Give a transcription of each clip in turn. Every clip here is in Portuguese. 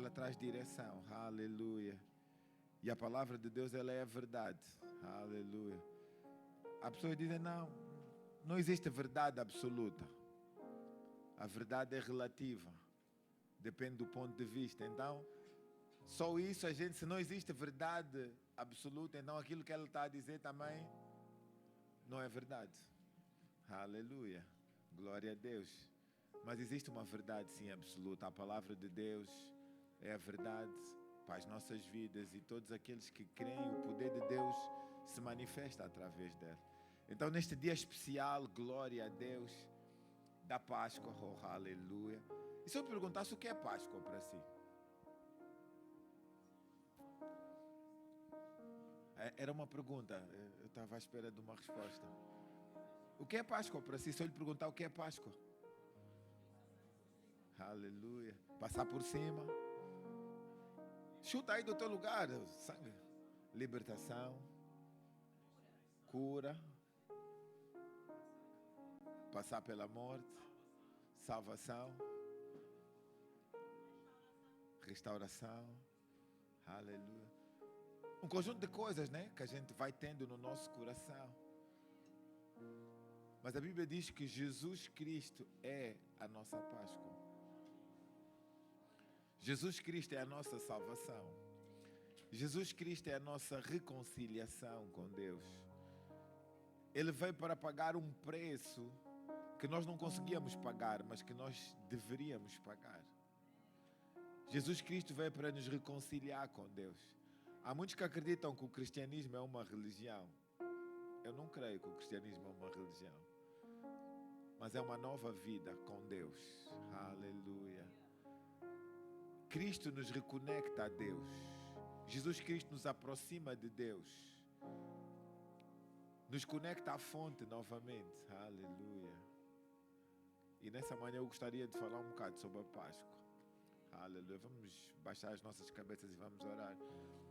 ela traz direção. Aleluia. E a palavra de Deus, ela é a verdade. Aleluia. As pessoas dizem, não existe verdade absoluta. A verdade é relativa. Depende do ponto de vista. Então, só isso se não existe verdade absoluta, então aquilo que ela está a dizer também não é verdade. Aleluia. Glória a Deus. Mas existe uma verdade, sim, absoluta. A palavra de Deus é a verdade para as nossas vidas, e todos aqueles que creem, o poder de Deus se manifesta através dela. Então, neste dia especial, glória a Deus, da Páscoa, oh, aleluia. E se eu perguntasse o que é Páscoa para si? Era uma pergunta, eu estava à espera de uma resposta. O que é Páscoa para si? Se eu lhe perguntar o que é Páscoa? Aleluia. Passar por cima. Chuta aí do teu lugar. Sangue. Libertação. Cura. Passar pela morte. Salvação. Restauração. Aleluia. Um conjunto de coisas, né, que a gente vai tendo no nosso coração. Mas a Bíblia diz que Jesus Cristo é a nossa Páscoa. Jesus Cristo é a nossa salvação. Jesus Cristo é a nossa reconciliação com Deus. Ele veio para pagar um preço que nós não conseguíamos pagar, mas que nós deveríamos pagar. Jesus Cristo veio para nos reconciliar com Deus. Há muitos que acreditam que o cristianismo é uma religião. Eu não creio que o cristianismo é uma religião, mas é uma nova vida com Deus. Aleluia. Cristo nos reconecta a Deus. Jesus Cristo nos aproxima de Deus. Nos conecta à fonte novamente. Aleluia. E nessa manhã eu gostaria de falar um bocado sobre a Páscoa. Aleluia. Vamos baixar as nossas cabeças e vamos orar.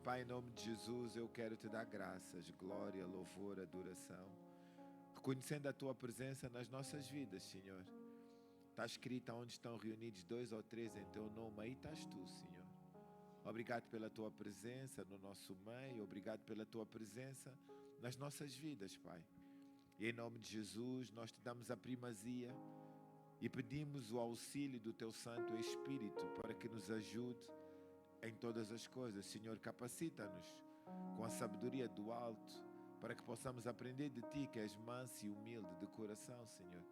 Pai, em nome de Jesus, eu quero te dar graças, glória, louvor, adoração, reconhecendo a tua presença nas nossas vidas, Senhor. Está escrito: onde estão reunidos 2 ou 3 em teu nome, aí estás tu, Senhor. Obrigado pela tua presença no nosso meio, obrigado pela tua presença nas nossas vidas, Pai. E em nome de Jesus, nós te damos a primazia e pedimos o auxílio do teu Santo Espírito para que nos ajude em todas as coisas. Senhor, capacita-nos com a sabedoria do alto para que possamos aprender de ti, que és manso e humilde de coração, Senhor.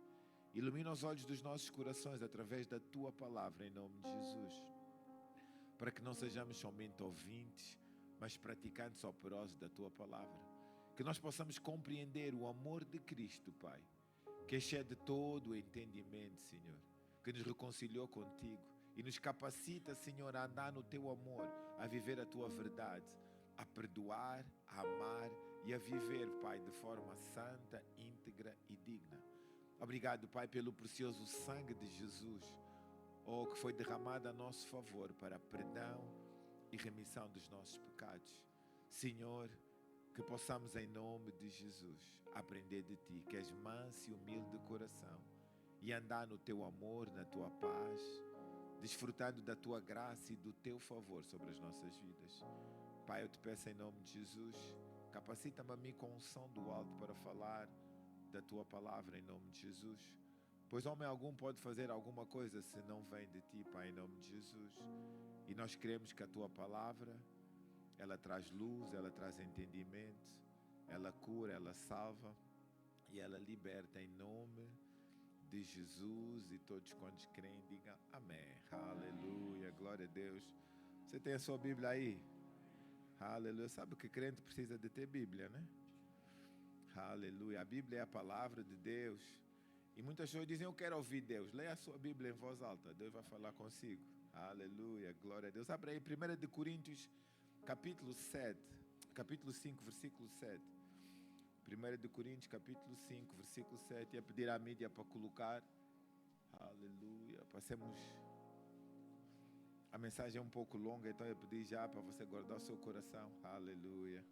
Ilumina os olhos dos nossos corações através da tua palavra, em nome de Jesus, para que não sejamos somente ouvintes, mas praticantes operosos da tua palavra. Que nós possamos compreender o amor de Cristo, Pai, que excede todo o entendimento, Senhor, que nos reconciliou contigo e nos capacita, Senhor, a andar no teu amor, a viver a tua verdade, a perdoar, a amar e a viver, Pai, de forma santa, íntegra e digna. Obrigado, Pai, pelo precioso sangue de Jesus, que foi derramado a nosso favor para perdão e remissão dos nossos pecados. Senhor, que possamos, em nome de Jesus, aprender de ti, que és manso e humilde de coração, e andar no teu amor, na tua paz, desfrutando da tua graça e do teu favor sobre as nossas vidas. Pai, eu te peço em nome de Jesus, capacita-me a mim com unção do alto para falar da tua palavra em nome de Jesus. Pois homem algum pode fazer alguma coisa se não vem de ti, Pai, em nome de Jesus. E nós cremos que a tua palavra, ela traz luz, ela traz entendimento, ela cura, ela salva e ela liberta em nome de Jesus. E todos quantos creem digam amém. Aleluia, glória a Deus. Você tem a sua Bíblia aí? Aleluia. Sabe que crente precisa de ter Bíblia, né? Aleluia. A Bíblia é a palavra de Deus. E muitas pessoas dizem: eu quero ouvir Deus. Leia a sua Bíblia em voz alta, Deus vai falar consigo. Aleluia, glória a Deus. Abre aí 1 Coríntios capítulo 7, capítulo 5, versículo 7. 1 Coríntios capítulo 5, versículo 7. Ia pedir à mídia para colocar. Aleluia. Passemos. A mensagem é um pouco longa, então eu pedi já para você guardar o seu coração. Aleluia.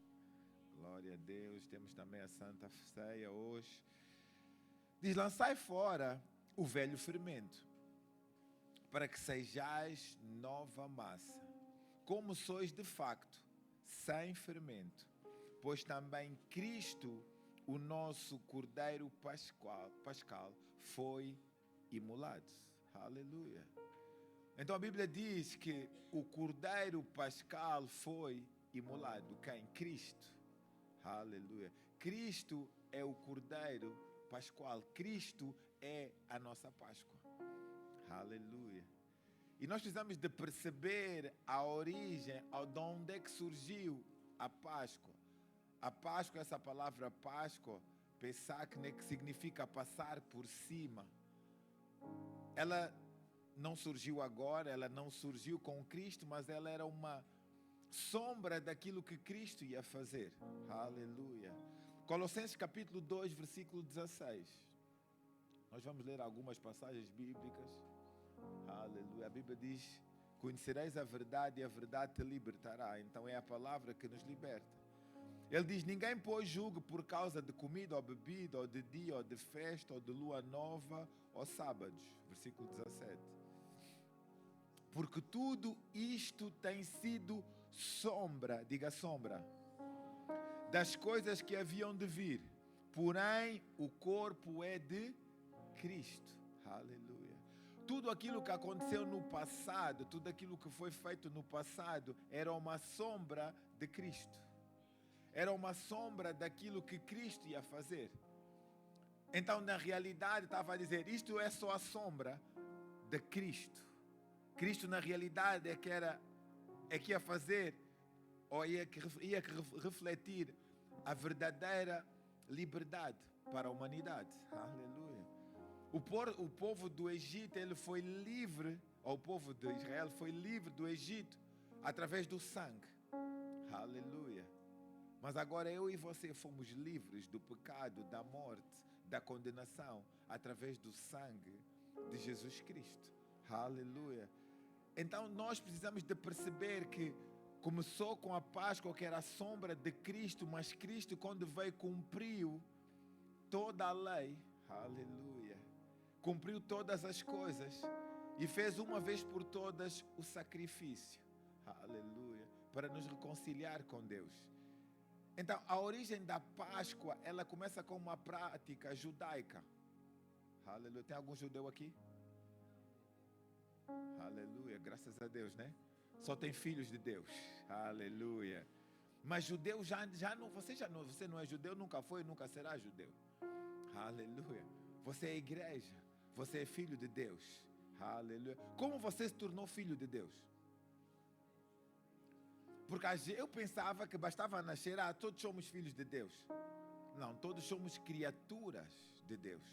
Glória a Deus. Temos também a Santa Ceia hoje. Diz: lançai fora o velho fermento, para que sejais nova massa, como sois de facto, sem fermento, pois também Cristo, o nosso Cordeiro Pascal, foi imolado. Aleluia. Então a Bíblia diz que o Cordeiro Pascal foi imolado. Quem? Cristo. Aleluia. Cristo é o Cordeiro Pascual. Cristo é a nossa Páscoa. Aleluia. E nós precisamos de perceber a origem, de onde é que surgiu a Páscoa. A Páscoa, essa palavra Páscoa, Pesach, né, que significa passar por cima. Ela não surgiu agora, ela não surgiu com Cristo, mas ela era uma sombra daquilo que Cristo ia fazer. Aleluia. Colossenses capítulo 2, versículo 16. Nós vamos ler algumas passagens bíblicas. Aleluia. A Bíblia diz: conhecereis a verdade e a verdade te libertará. Então é a palavra que nos liberta. Ele diz: ninguém, pois, julgue por causa de comida ou bebida, ou de dia, ou de festa, ou de lua nova, ou sábados. Versículo 17. Porque tudo isto tem sido sombra, diga sombra, das coisas que haviam de vir. Porém, o corpo é de Cristo. Aleluia. Tudo aquilo que aconteceu no passado, tudo aquilo que foi feito no passado, era uma sombra de Cristo. Era uma sombra daquilo que Cristo ia fazer. Então, na realidade, estava a dizer, isto é só a sombra de Cristo. Cristo, na realidade, é que ia fazer, ou ia refletir a verdadeira liberdade para a humanidade. Aleluia. O povo do Egito, ele foi livre, ou o povo de Israel foi livre do Egito através do sangue. Aleluia. Mas agora eu e você fomos livres do pecado, da morte, da condenação, através do sangue de Jesus Cristo. Aleluia. Então nós precisamos de perceber que começou com a Páscoa, que era a sombra de Cristo, mas Cristo, quando veio, cumpriu toda a lei. Aleluia. Cumpriu todas as coisas e fez uma vez por todas o sacrifício. Aleluia. Para nos reconciliar com Deus. Então, a origem da Páscoa, ela começa com uma prática judaica. Aleluia. Tem algum judeu aqui? Aleluia. Graças a Deus, né? Só tem filhos de Deus. Aleluia. Mas judeu você não é judeu, nunca foi, nunca será judeu. Aleluia. Você é igreja. Você é filho de Deus. Aleluia. Como você se tornou filho de Deus? Porque eu pensava que bastava nascer, todos somos filhos de Deus. Não, todos somos criaturas de Deus.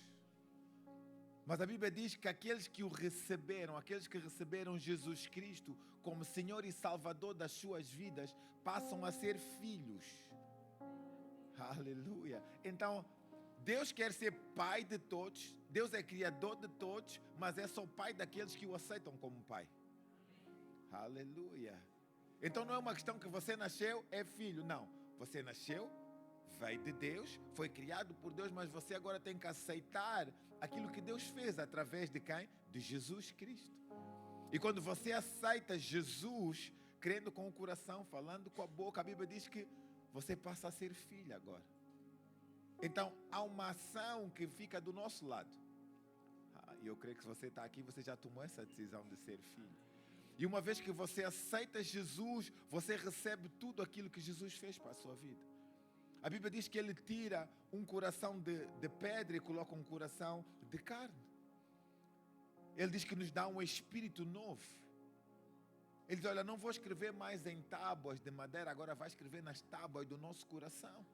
Mas a Bíblia diz que aqueles que receberam Jesus Cristo como Senhor e Salvador das suas vidas, passam a ser filhos. Aleluia. Então, Deus quer ser pai de todos, Deus é criador de todos, mas é só pai daqueles que o aceitam como pai. Aleluia. Então não é uma questão que você nasceu, é filho. Não, você nasceu, veio de Deus, foi criado por Deus, mas você agora tem que aceitar aquilo que Deus fez através de quem? De Jesus Cristo. E quando você aceita Jesus, crendo com o coração, falando com a boca, a Bíblia diz que você passa a ser filho agora. Então há uma ação que fica do nosso lado. E eu creio que se você está aqui, você já tomou essa decisão de ser filho. E uma vez que você aceita Jesus, você recebe tudo aquilo que Jesus fez para a sua vida. A Bíblia diz que Ele tira um coração de pedra e coloca um coração de carne. Ele diz que nos dá um espírito novo. Ele diz, olha, não vou escrever mais em tábuas de madeira, agora vai escrever nas tábuas do nosso coração.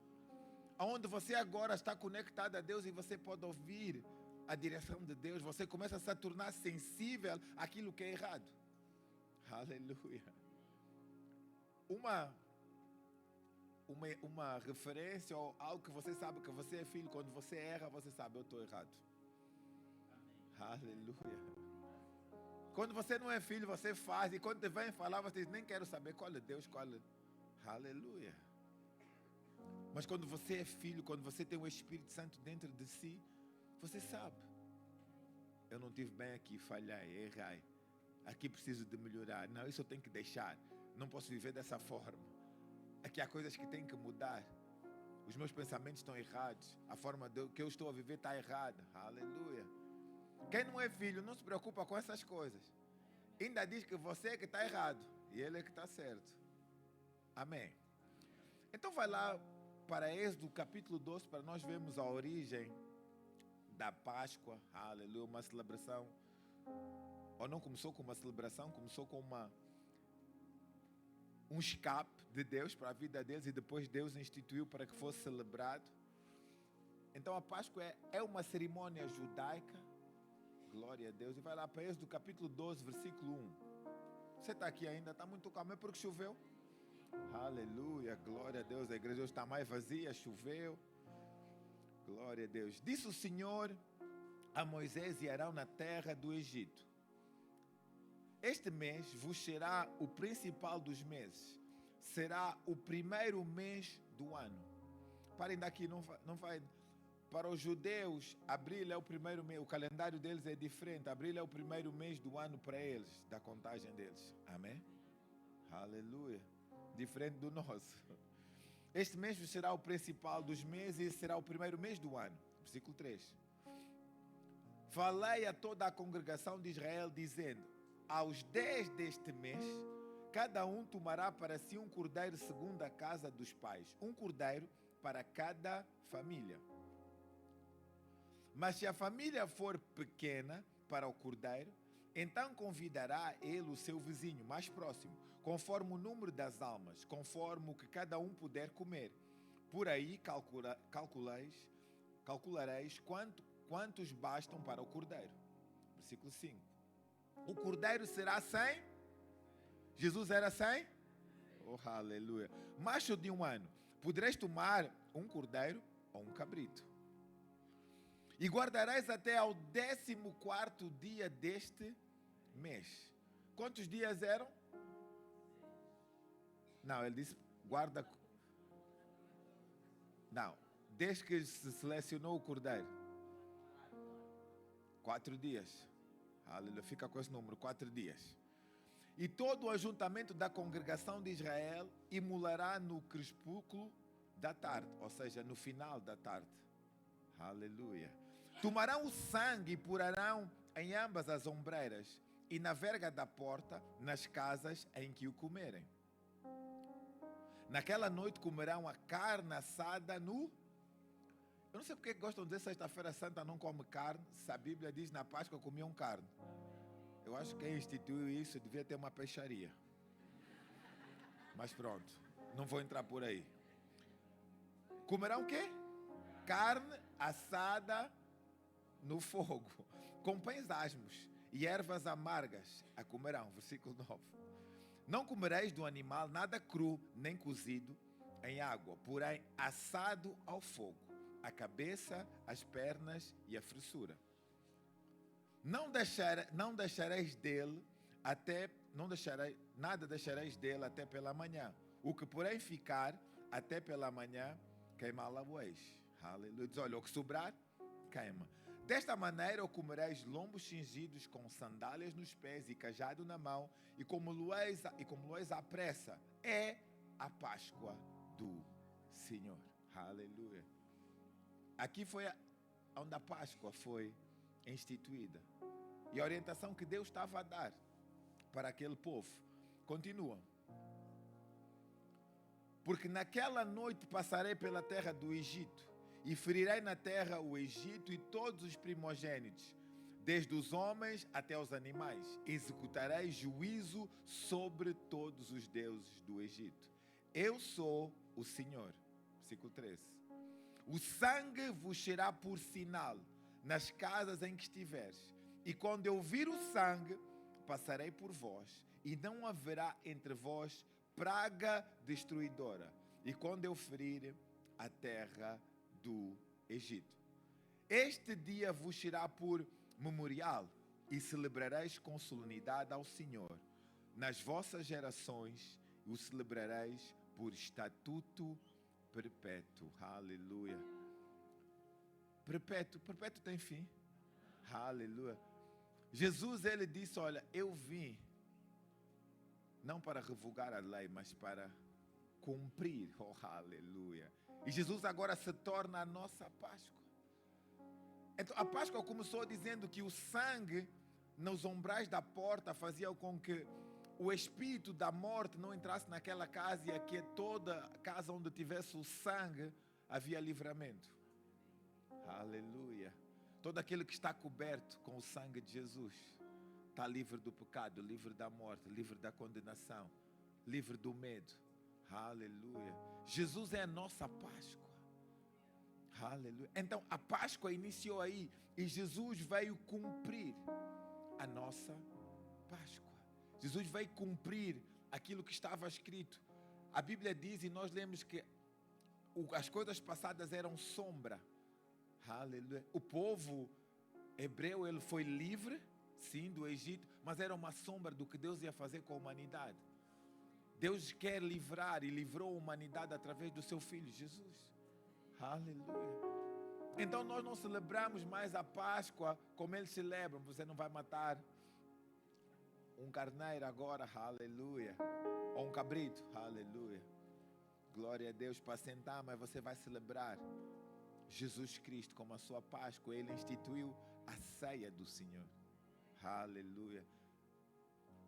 Onde você agora está conectado a Deus e você pode ouvir a direção de Deus, você começa a se tornar sensível àquilo que é errado. Aleluia. Uma referência ou algo que você sabe que você é filho, quando você erra, você sabe, eu estou errado. Aleluia. Quando você não é filho, você faz, e quando vem falar, você diz, nem quero saber qual é Deus, qual é... Aleluia. Mas quando você é filho, quando você tem o Espírito Santo dentro de si, você sabe, eu não estive bem aqui, falhei, errei. aqui preciso de melhorar. Não, isso eu tenho que deixar. Não posso viver dessa forma. Aqui há coisas que têm que mudar. Os meus pensamentos estão errados. A forma que eu estou a viver está errada. Aleluia. Quem não é filho não se preocupa com essas coisas. Ainda diz que você é que está errado e ele é que está certo. Amém. Então vai lá para Êxodo capítulo 12 para nós vermos a origem da Páscoa. Aleluia. Uma celebração. Ou não começou com uma celebração, começou com um escape de Deus para a vida deles e depois Deus instituiu para que fosse celebrado. Então a Páscoa é uma cerimônia judaica. Glória a Deus. E vai lá para Êxodo capítulo 12, versículo 1. Você está aqui ainda? Está muito calmo. É porque choveu? Aleluia. Glória a Deus. A igreja hoje está mais vazia. Choveu. Glória a Deus. Disse o Senhor a Moisés e Arão na terra do Egito: este mês vos será o principal dos meses. Será o primeiro mês do ano. Parem daqui, não vai. Para os judeus, abril é o primeiro mês. O calendário deles é diferente. Abril é o primeiro mês do ano para eles, da contagem deles. Amém? Aleluia. Diferente do nosso. Este mês vos será o principal dos meses e será o primeiro mês do ano. Versículo 3. Falei a toda a congregação de Israel, dizendo: aos 10 deste mês, cada um tomará para si um cordeiro segundo a casa dos pais. Um cordeiro para cada família. Mas se a família for pequena para o cordeiro, então convidará ele o seu vizinho mais próximo, conforme o número das almas, conforme o que cada um puder comer. Por aí calculareis quantos bastam para o cordeiro. Versículo 5. O cordeiro será 100. Jesus era 100? Oh, aleluia. Macho de um ano. Podereis tomar um cordeiro ou um cabrito. E guardarás até ao 14º dia deste mês. Quantos dias eram? Não, ele disse guarda. Não, desde que se selecionou o cordeiro. 4 dias. Aleluia, fica com esse número, 4 dias. E todo o ajuntamento da congregação de Israel imolará no crepúsculo da tarde, ou seja, no final da tarde. Aleluia. Tomarão o sangue e porarão em ambas as ombreiras e na verga da porta, nas casas em que o comerem. Naquela noite comerão a carne assada no... Eu não sei porque gostam de dizer sexta-feira santa não come carne, se a Bíblia diz na Páscoa comiam carne. Eu acho que quem instituiu isso devia ter uma peixaria. Mas pronto, não vou entrar por aí. Comerão o quê? Carne assada no fogo, com pães asmos e ervas amargas a comerão. Versículo 9. Não comereis do animal nada cru, nem cozido em água, porém assado ao fogo, a cabeça, as pernas e a fressura. Não deixareis dele nada deixareis dele até pela manhã. O que porém ficar até pela manhã, queimá-lo-eis. Aleluia. Diz, olha, o que sobrar, queima. Desta maneira o comereis lombos cingidos com sandálias nos pés e cajado na mão, e como lueis à pressa. É a Páscoa do Senhor. Aleluia. Aqui foi onde a Páscoa foi instituída. E a orientação que Deus estava a dar para aquele povo. Continua. Porque naquela noite passarei pela terra do Egito, e ferirei na terra o Egito e todos os primogênitos, desde os homens até os animais. Executarei juízo sobre todos os deuses do Egito. Eu sou o Senhor. Versículo 13. O sangue vos será por sinal nas casas em que estiveres. E quando eu vir o sangue, passarei por vós, e não haverá entre vós praga destruidora. E quando eu ferir a terra do Egito. Este dia vos será por memorial, e celebrareis com solenidade ao Senhor. Nas vossas gerações o celebrareis por estatuto perpétuo. Aleluia. Perpétuo tem fim. Aleluia. Jesus, ele disse, olha, eu vim não para revogar a lei, mas para cumprir. Oh, aleluia. E Jesus agora se torna a nossa Páscoa. Então, a Páscoa começou dizendo que o sangue nos umbrais da porta fazia com que o espírito da morte não entrasse naquela casa, e que toda casa onde tivesse o sangue havia livramento. Aleluia. Todo aquele que está coberto com o sangue de Jesus está livre do pecado, livre da morte, livre da condenação, livre do medo. Aleluia. Jesus é a nossa Páscoa. Aleluia. Então a Páscoa iniciou aí e Jesus veio cumprir a nossa Páscoa. Jesus veio cumprir aquilo que estava escrito. A Bíblia diz, e nós lemos, que as coisas passadas eram sombra. Aleluia. O povo hebreu, ele foi livre, sim, do Egito, mas era uma sombra do que Deus ia fazer com a humanidade. Deus quer livrar e livrou a humanidade através do seu Filho, Jesus. Aleluia. Então nós não celebramos mais a Páscoa como eles celebram. Você não vai matar um carneiro agora, aleluia, ou um cabrito, aleluia. Glória a Deus, para sentar, mas você vai celebrar Jesus Cristo como a sua Páscoa. Ele instituiu a ceia do Senhor. Aleluia.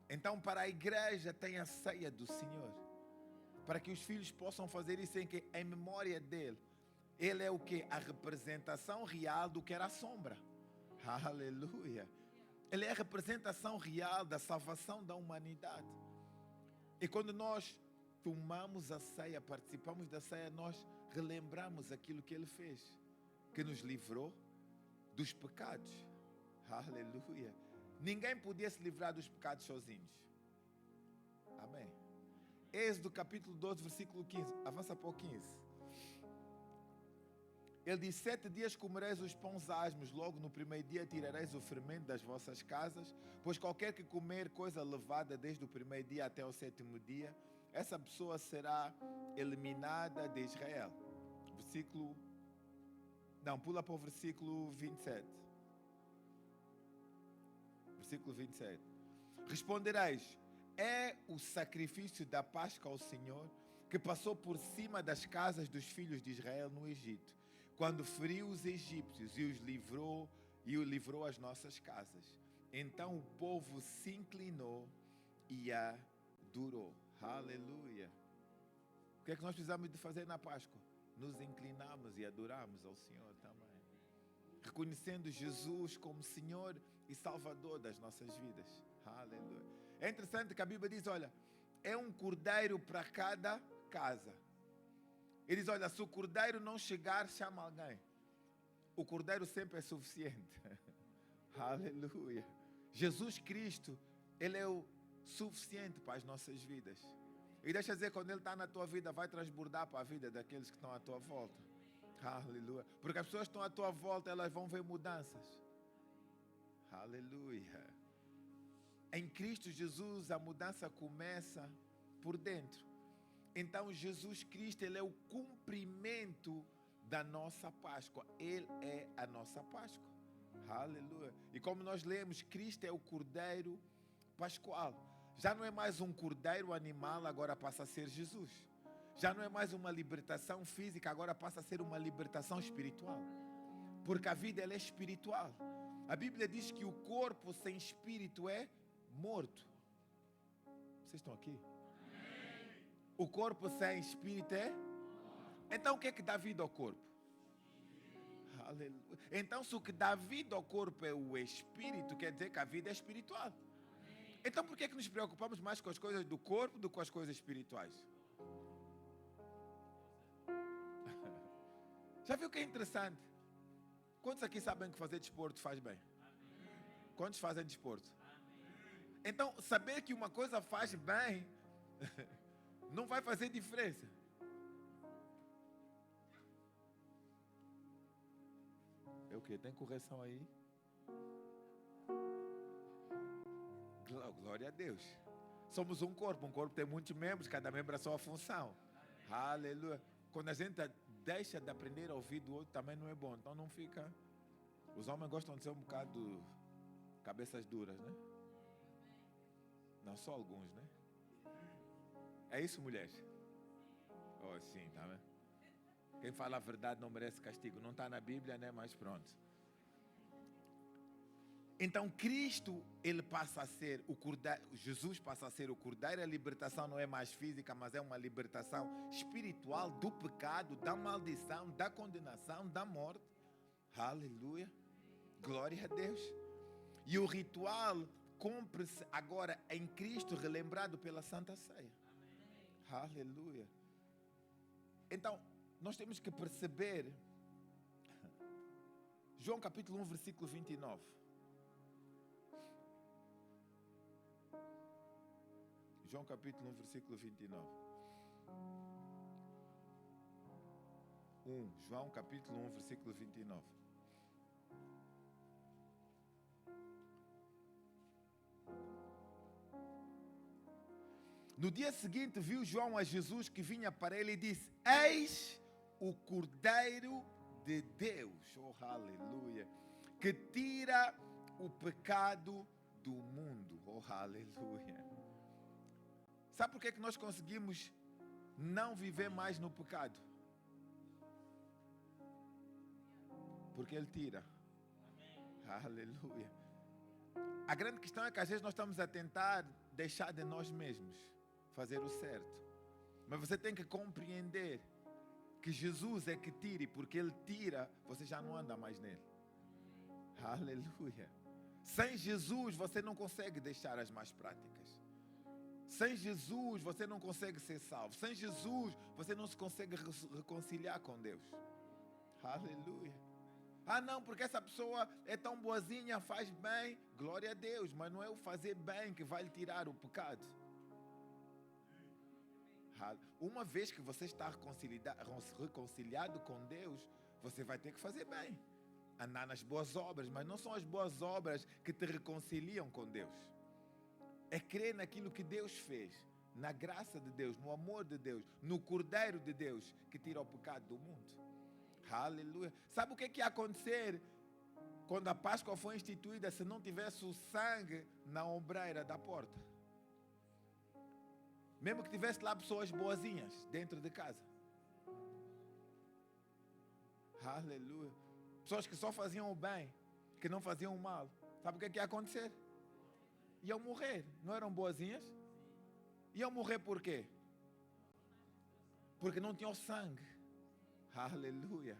Então para a igreja tem a ceia do Senhor, para que os filhos possam fazer isso em memória dele. Ele é o que? A representação real do que era a sombra. Aleluia. Ele é a representação real da salvação da humanidade. E quando nós tomamos a ceia, participamos da ceia, nós relembramos aquilo que ele fez, que nos livrou dos pecados. Aleluia. Ninguém podia se livrar dos pecados sozinhos. Amém. Êxodo capítulo 12, versículo 15. Avança para o 15. Ele diz: 7 dias comereis os pães asmos, logo no primeiro dia tirareis o fermento das vossas casas, pois qualquer que comer coisa levada desde o primeiro dia até o 7º dia, essa pessoa será eliminada de Israel. Pula para o versículo 27. Versículo 27. Respondereis: é o sacrifício da Páscoa ao Senhor, que passou por cima das casas dos filhos de Israel no Egito, quando feriu os egípcios e o livrou às nossas casas. Então o povo se inclinou e adorou. Aleluia. O que é que nós precisamos de fazer na Páscoa? Nos inclinamos e adoramos ao Senhor também, reconhecendo Jesus como Senhor e Salvador das nossas vidas. Aleluia. É interessante que a Bíblia diz, olha, é um cordeiro para cada casa. Ele diz, olha, se o cordeiro não chegar, chama alguém. O cordeiro sempre é suficiente. Aleluia. Jesus Cristo, ele é o suficiente para as nossas vidas. E deixa eu dizer, quando ele está na tua vida, vai transbordar para a vida daqueles que estão à tua volta. Aleluia. Porque as pessoas que estão à tua volta, elas vão ver mudanças. Aleluia. Em Cristo Jesus, a mudança começa por dentro. Então Jesus Cristo, ele é o cumprimento da nossa Páscoa. Ele é a nossa Páscoa. Aleluia. E como nós lemos, Cristo é o Cordeiro Pascual. Já não é mais um cordeiro animal, agora passa a ser Jesus. Já não é mais uma libertação física, agora passa a ser uma libertação espiritual. Porque a vida, ela é espiritual. A Bíblia diz que o corpo sem espírito é morto. Vocês estão aqui? O corpo sem espírito é? Então o que é que dá vida ao corpo? Aleluia. Então se o que dá vida ao corpo é o espírito, quer dizer que a vida é espiritual. Então por que é que nos preocupamos mais com as coisas do corpo do que com as coisas espirituais? Já viu o que é interessante? Quantos aqui sabem que fazer desporto faz bem? Quantos fazem desporto? Então saber que uma coisa faz bem não vai fazer diferença. É o que? Tem correção aí? Glória a Deus. Somos um corpo tem muitos membros, cada membro é a sua função. Aleluia. Quando a gente deixa de aprender a ouvir do outro, também não é bom. Então não fica. Os homens gostam de ser um bocado Cabeças duras, né? Não, só alguns, né? É isso, mulheres? Oh, sim, tá vendo? Quem fala a verdade não merece castigo. Não está na Bíblia, né? Mas pronto. Então Cristo, ele passa a ser o cordeiro, Jesus passa a ser o cordeiro. A libertação não é mais física, mas é uma libertação espiritual do pecado, da maldição, da condenação, da morte. Aleluia. Glória a Deus. E o ritual cumpre-se agora em Cristo, relembrado pela Santa Ceia. Aleluia. Então, nós temos que perceber João capítulo 1, versículo 29. João capítulo 1, versículo 29. João capítulo 1, versículo 29. No dia seguinte viu João a Jesus que vinha para ele e disse: Eis o Cordeiro de Deus, oh aleluia, que tira o pecado do mundo, oh aleluia. Sabe por que nós conseguimos não viver mais no pecado? Porque Ele tira. Aleluia. A grande questão é que às vezes nós estamos a tentar deixar de nós mesmos fazer o certo. Mas você tem que compreender que Jesus é que tira, e porque Ele tira, você já não anda mais nele. Aleluia. Sem Jesus você não consegue deixar as más práticas. Sem Jesus você não consegue ser salvo. Sem Jesus você não se consegue reconciliar com Deus. Aleluia. Ah não, porque essa pessoa é tão boazinha, faz bem. Glória a Deus, mas não é o fazer bem que vai lhe tirar o pecado. Uma vez que você está reconciliado com Deus, você vai ter que fazer bem. Andar nas boas obras, mas não são as boas obras que te reconciliam com Deus. É crer naquilo que Deus fez, na graça de Deus, no amor de Deus, no Cordeiro de Deus que tira o pecado do mundo. Aleluia. Sabe o que ia acontecer quando a Páscoa foi instituída se não tivesse o sangue na ombreira da porta? Mesmo que tivesse lá pessoas boazinhas dentro de casa. Aleluia. Pessoas que só faziam o bem, que não faziam o mal. Sabe o que ia acontecer? Iam morrer. Não eram boazinhas? Iam morrer por quê? Porque não tinham sangue. Aleluia.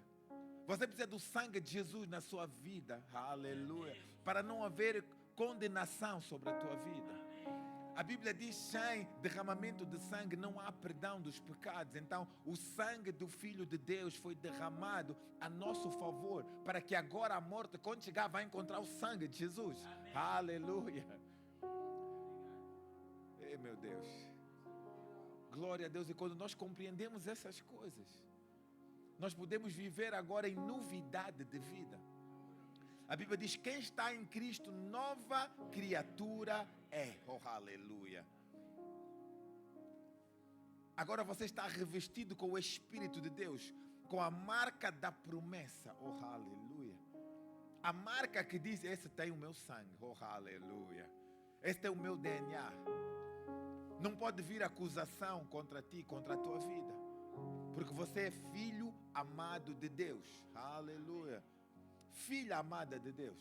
Você precisa do sangue de Jesus na sua vida. Aleluia. Para não haver condenação sobre a tua vida. A Bíblia diz: sem derramamento de sangue não há perdão dos pecados. Então o sangue do Filho de Deus foi derramado a nosso favor, para que agora a morte, quando chegar, vai encontrar o sangue de Jesus. Amém. Aleluia. Ei, meu Deus. Glória a Deus. E quando nós compreendemos essas coisas, nós podemos viver agora em novidade de vida. A Bíblia diz: quem está em Cristo, nova criatura é. Oh, aleluia. Agora você está revestido com o Espírito de Deus, com a marca da promessa. Oh, aleluia. A marca que diz: esse tem o meu sangue. Oh, aleluia. Este é o meu DNA. Não pode vir acusação contra ti, contra a tua vida, porque você é filho amado de Deus. Aleluia. Filha amada de Deus.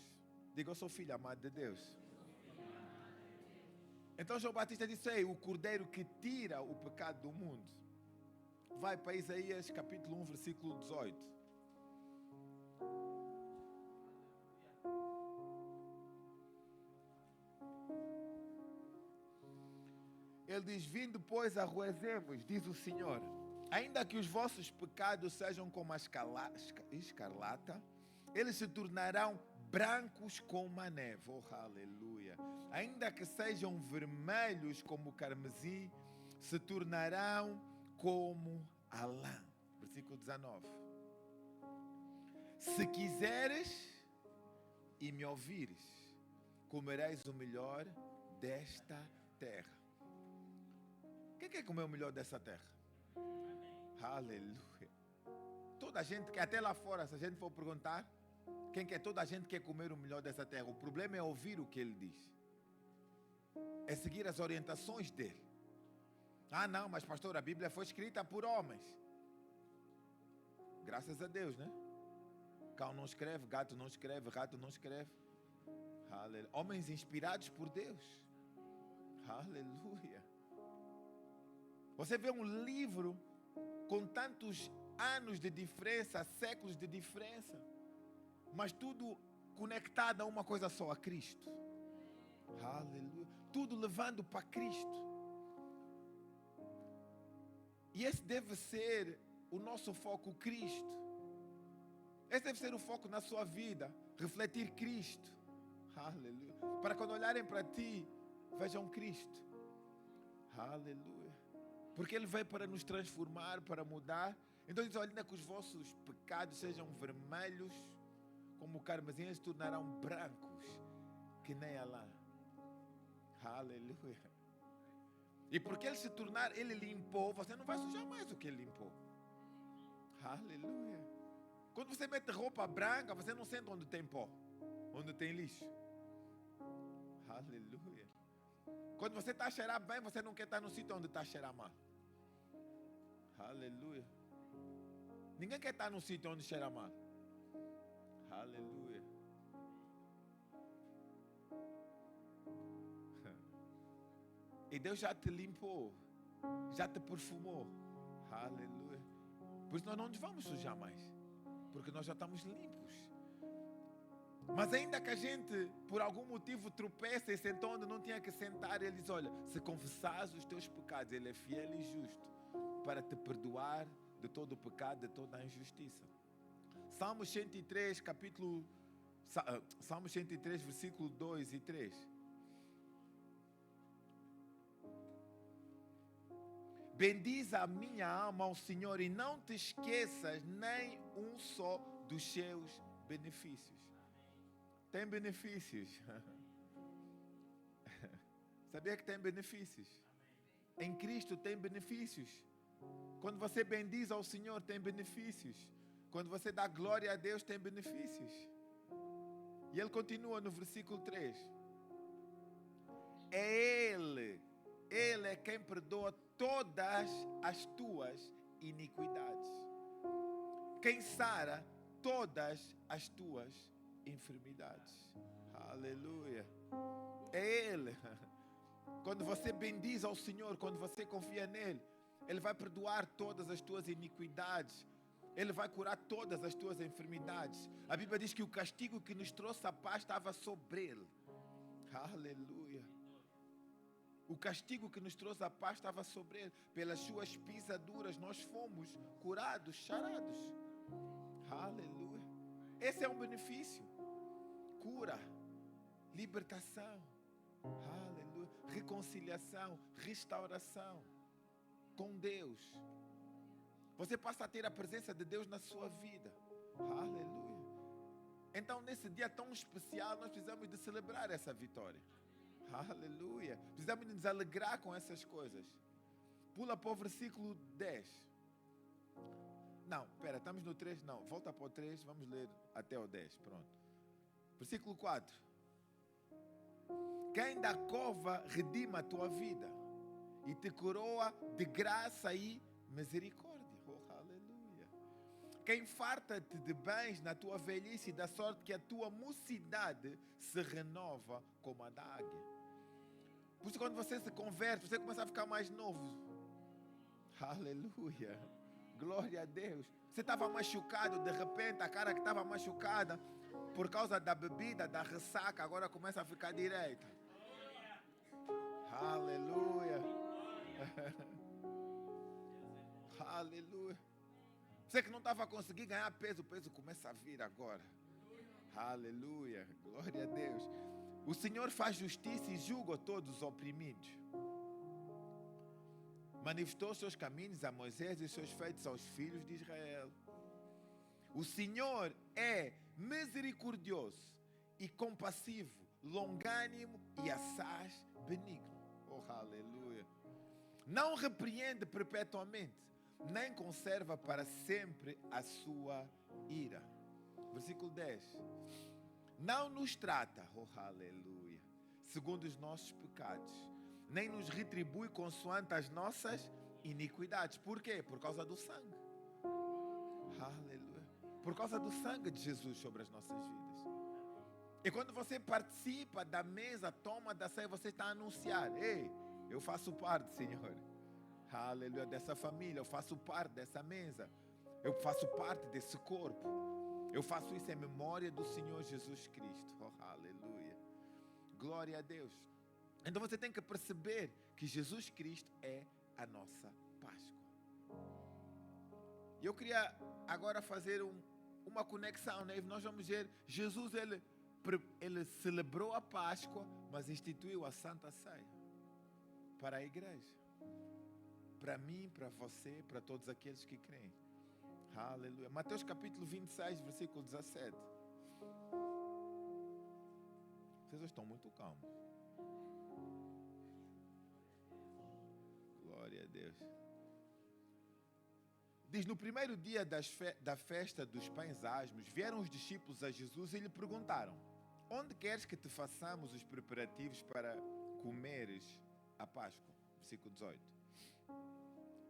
Diga: eu sou filho amado de Deus. Então João Batista disse: ei, o Cordeiro que tira o pecado do mundo. Vai para Isaías capítulo 1, versículo 18. Ele diz: vindo pois arruezemos, diz o Senhor, ainda que os vossos pecados sejam como a escarlata, eles se tornarão brancos como a neve. Oh, aleluia. Ainda que sejam vermelhos como o carmesim, se tornarão como a lã. Versículo 19. Se quiseres e me ouvires, comereis o melhor desta terra. Quem quer comer o melhor dessa terra? Aleluia. Toda a gente, que até lá fora, se a gente for perguntar, Quem quer? Toda a gente quer comer o melhor dessa terra. O problema é ouvir o que ele diz. É seguir as orientações dele. Ah, não, mas pastor, a Bíblia foi escrita por homens. Graças a Deus, né? Cão não escreve, gato não escreve, rato não escreve. Aleluia. Homens inspirados por Deus. Aleluia. Você vê um livro com tantos anos de diferença, séculos de diferença, mas tudo conectado a uma coisa só, a Cristo. Aleluia. Tudo levando para Cristo. E esse deve ser o nosso foco, Cristo. Esse deve ser o foco na sua vida, refletir Cristo. Aleluia. Para quando olharem para ti, vejam Cristo. Aleluia. Porque Ele veio para nos transformar, para mudar. Então diz, olha, que os vossos pecados sejam vermelhos, como o carmesim, eles se tornarão brancos, que nem a lã. Aleluia. E porque Ele se tornar, Ele limpou, você não vai sujar mais o que Ele limpou. Aleluia. Quando você mete roupa branca, você não sente onde tem pó, onde tem lixo. Aleluia. Quando você está a cheirar bem, você não quer estar no sítio onde está a cheirar mal. Aleluia. Ninguém quer estar no sítio onde cheira mal. Aleluia. E Deus já te limpou, já te perfumou. Aleluia. Por isso nós não nos vamos sujar mais, porque nós já estamos limpos. Mas ainda que a gente, por algum motivo, tropeça e sentou onde não tinha que sentar, Ele diz, olha, se confessares os teus pecados, Ele é fiel e justo para te perdoar de todo o pecado, de toda a injustiça. Salmos 103, Salmos 103, versículo 2 e 3. Bendiz a minha alma ao Senhor e não te esqueças nem um só dos seus benefícios. Tem benefícios. Sabia que tem benefícios? Em Cristo tem benefícios. Quando você bendiz ao Senhor, tem benefícios. Quando você dá glória a Deus, tem benefícios. E Ele continua no versículo 3. É Ele é quem perdoa todas as tuas iniquidades. Quem sara todas as tuas enfermidades. Aleluia. É Ele. Quando você bendiz ao Senhor, quando você confia nele, Ele vai perdoar todas as tuas iniquidades. Ele vai curar todas as tuas enfermidades. A Bíblia diz que o castigo que nos trouxe a paz estava sobre Ele. Aleluia. O castigo que nos trouxe a paz estava sobre Ele. Pelas suas pisaduras nós fomos curados, sarados. Aleluia. Esse é um benefício. Cura, libertação, aleluia, reconciliação, restauração com Deus. Você passa a ter a presença de Deus na sua vida. Aleluia. Então, nesse dia tão especial, nós precisamos de celebrar essa vitória. Aleluia. Precisamos de nos alegrar com essas coisas. Pula para o versículo 10. Não, espera, estamos no 3. Não, volta para o 3, vamos ler até o 10. Pronto. Versículo 4. Quem da cova redima a tua vida e te coroa de graça e misericórdia. Oh, aleluia. Quem farta-te de bens na tua velhice, da sorte que a tua mocidade se renova como a da águia. Por isso, quando você se converte, você começa a ficar mais novo. Aleluia. Glória a Deus. Você estava machucado, de repente, a cara que estava machucada por causa da bebida, da ressaca, agora começa a ficar direita. Aleluia. Aleluia. Você que não estava conseguindo ganhar peso, o peso começa a vir agora. Aleluia. Glória a Deus. O Senhor faz justiça e julga todos os oprimidos. Manifestou seus caminhos a Moisés e seus feitos aos filhos de Israel. O Senhor é misericordioso e compassivo, longânimo e assaz benigno. Oh, aleluia. Não repreende perpetuamente, nem conserva para sempre a sua ira. Versículo 10. Não nos trata, oh aleluia, segundo os nossos pecados, nem nos retribui consoante as nossas iniquidades. Por quê? Por causa do sangue. Aleluia. Por causa do sangue de Jesus sobre as nossas vidas. E quando você participa da mesa, toma da ceia, você está a anunciar: ei, eu faço parte, Senhor, aleluia, dessa família, eu faço parte dessa mesa, eu faço parte desse corpo, eu faço isso em memória do Senhor Jesus Cristo. Oh, aleluia, glória a Deus. Então você tem que perceber que Jesus Cristo é a nossa Páscoa. E eu queria agora fazer uma conexão, né? Nós vamos ver, Jesus ele celebrou a Páscoa, mas instituiu a Santa Ceia para a igreja, para mim, para você, para todos aqueles que creem. Aleluia. Mateus capítulo 26, versículo 17. Vocês estão muito calmos. Glória a Deus. Diz: no primeiro dia da festa dos pães asmos, vieram os discípulos a Jesus e lhe perguntaram: onde queres que te façamos os preparativos para comeres a Páscoa? Versículo 18.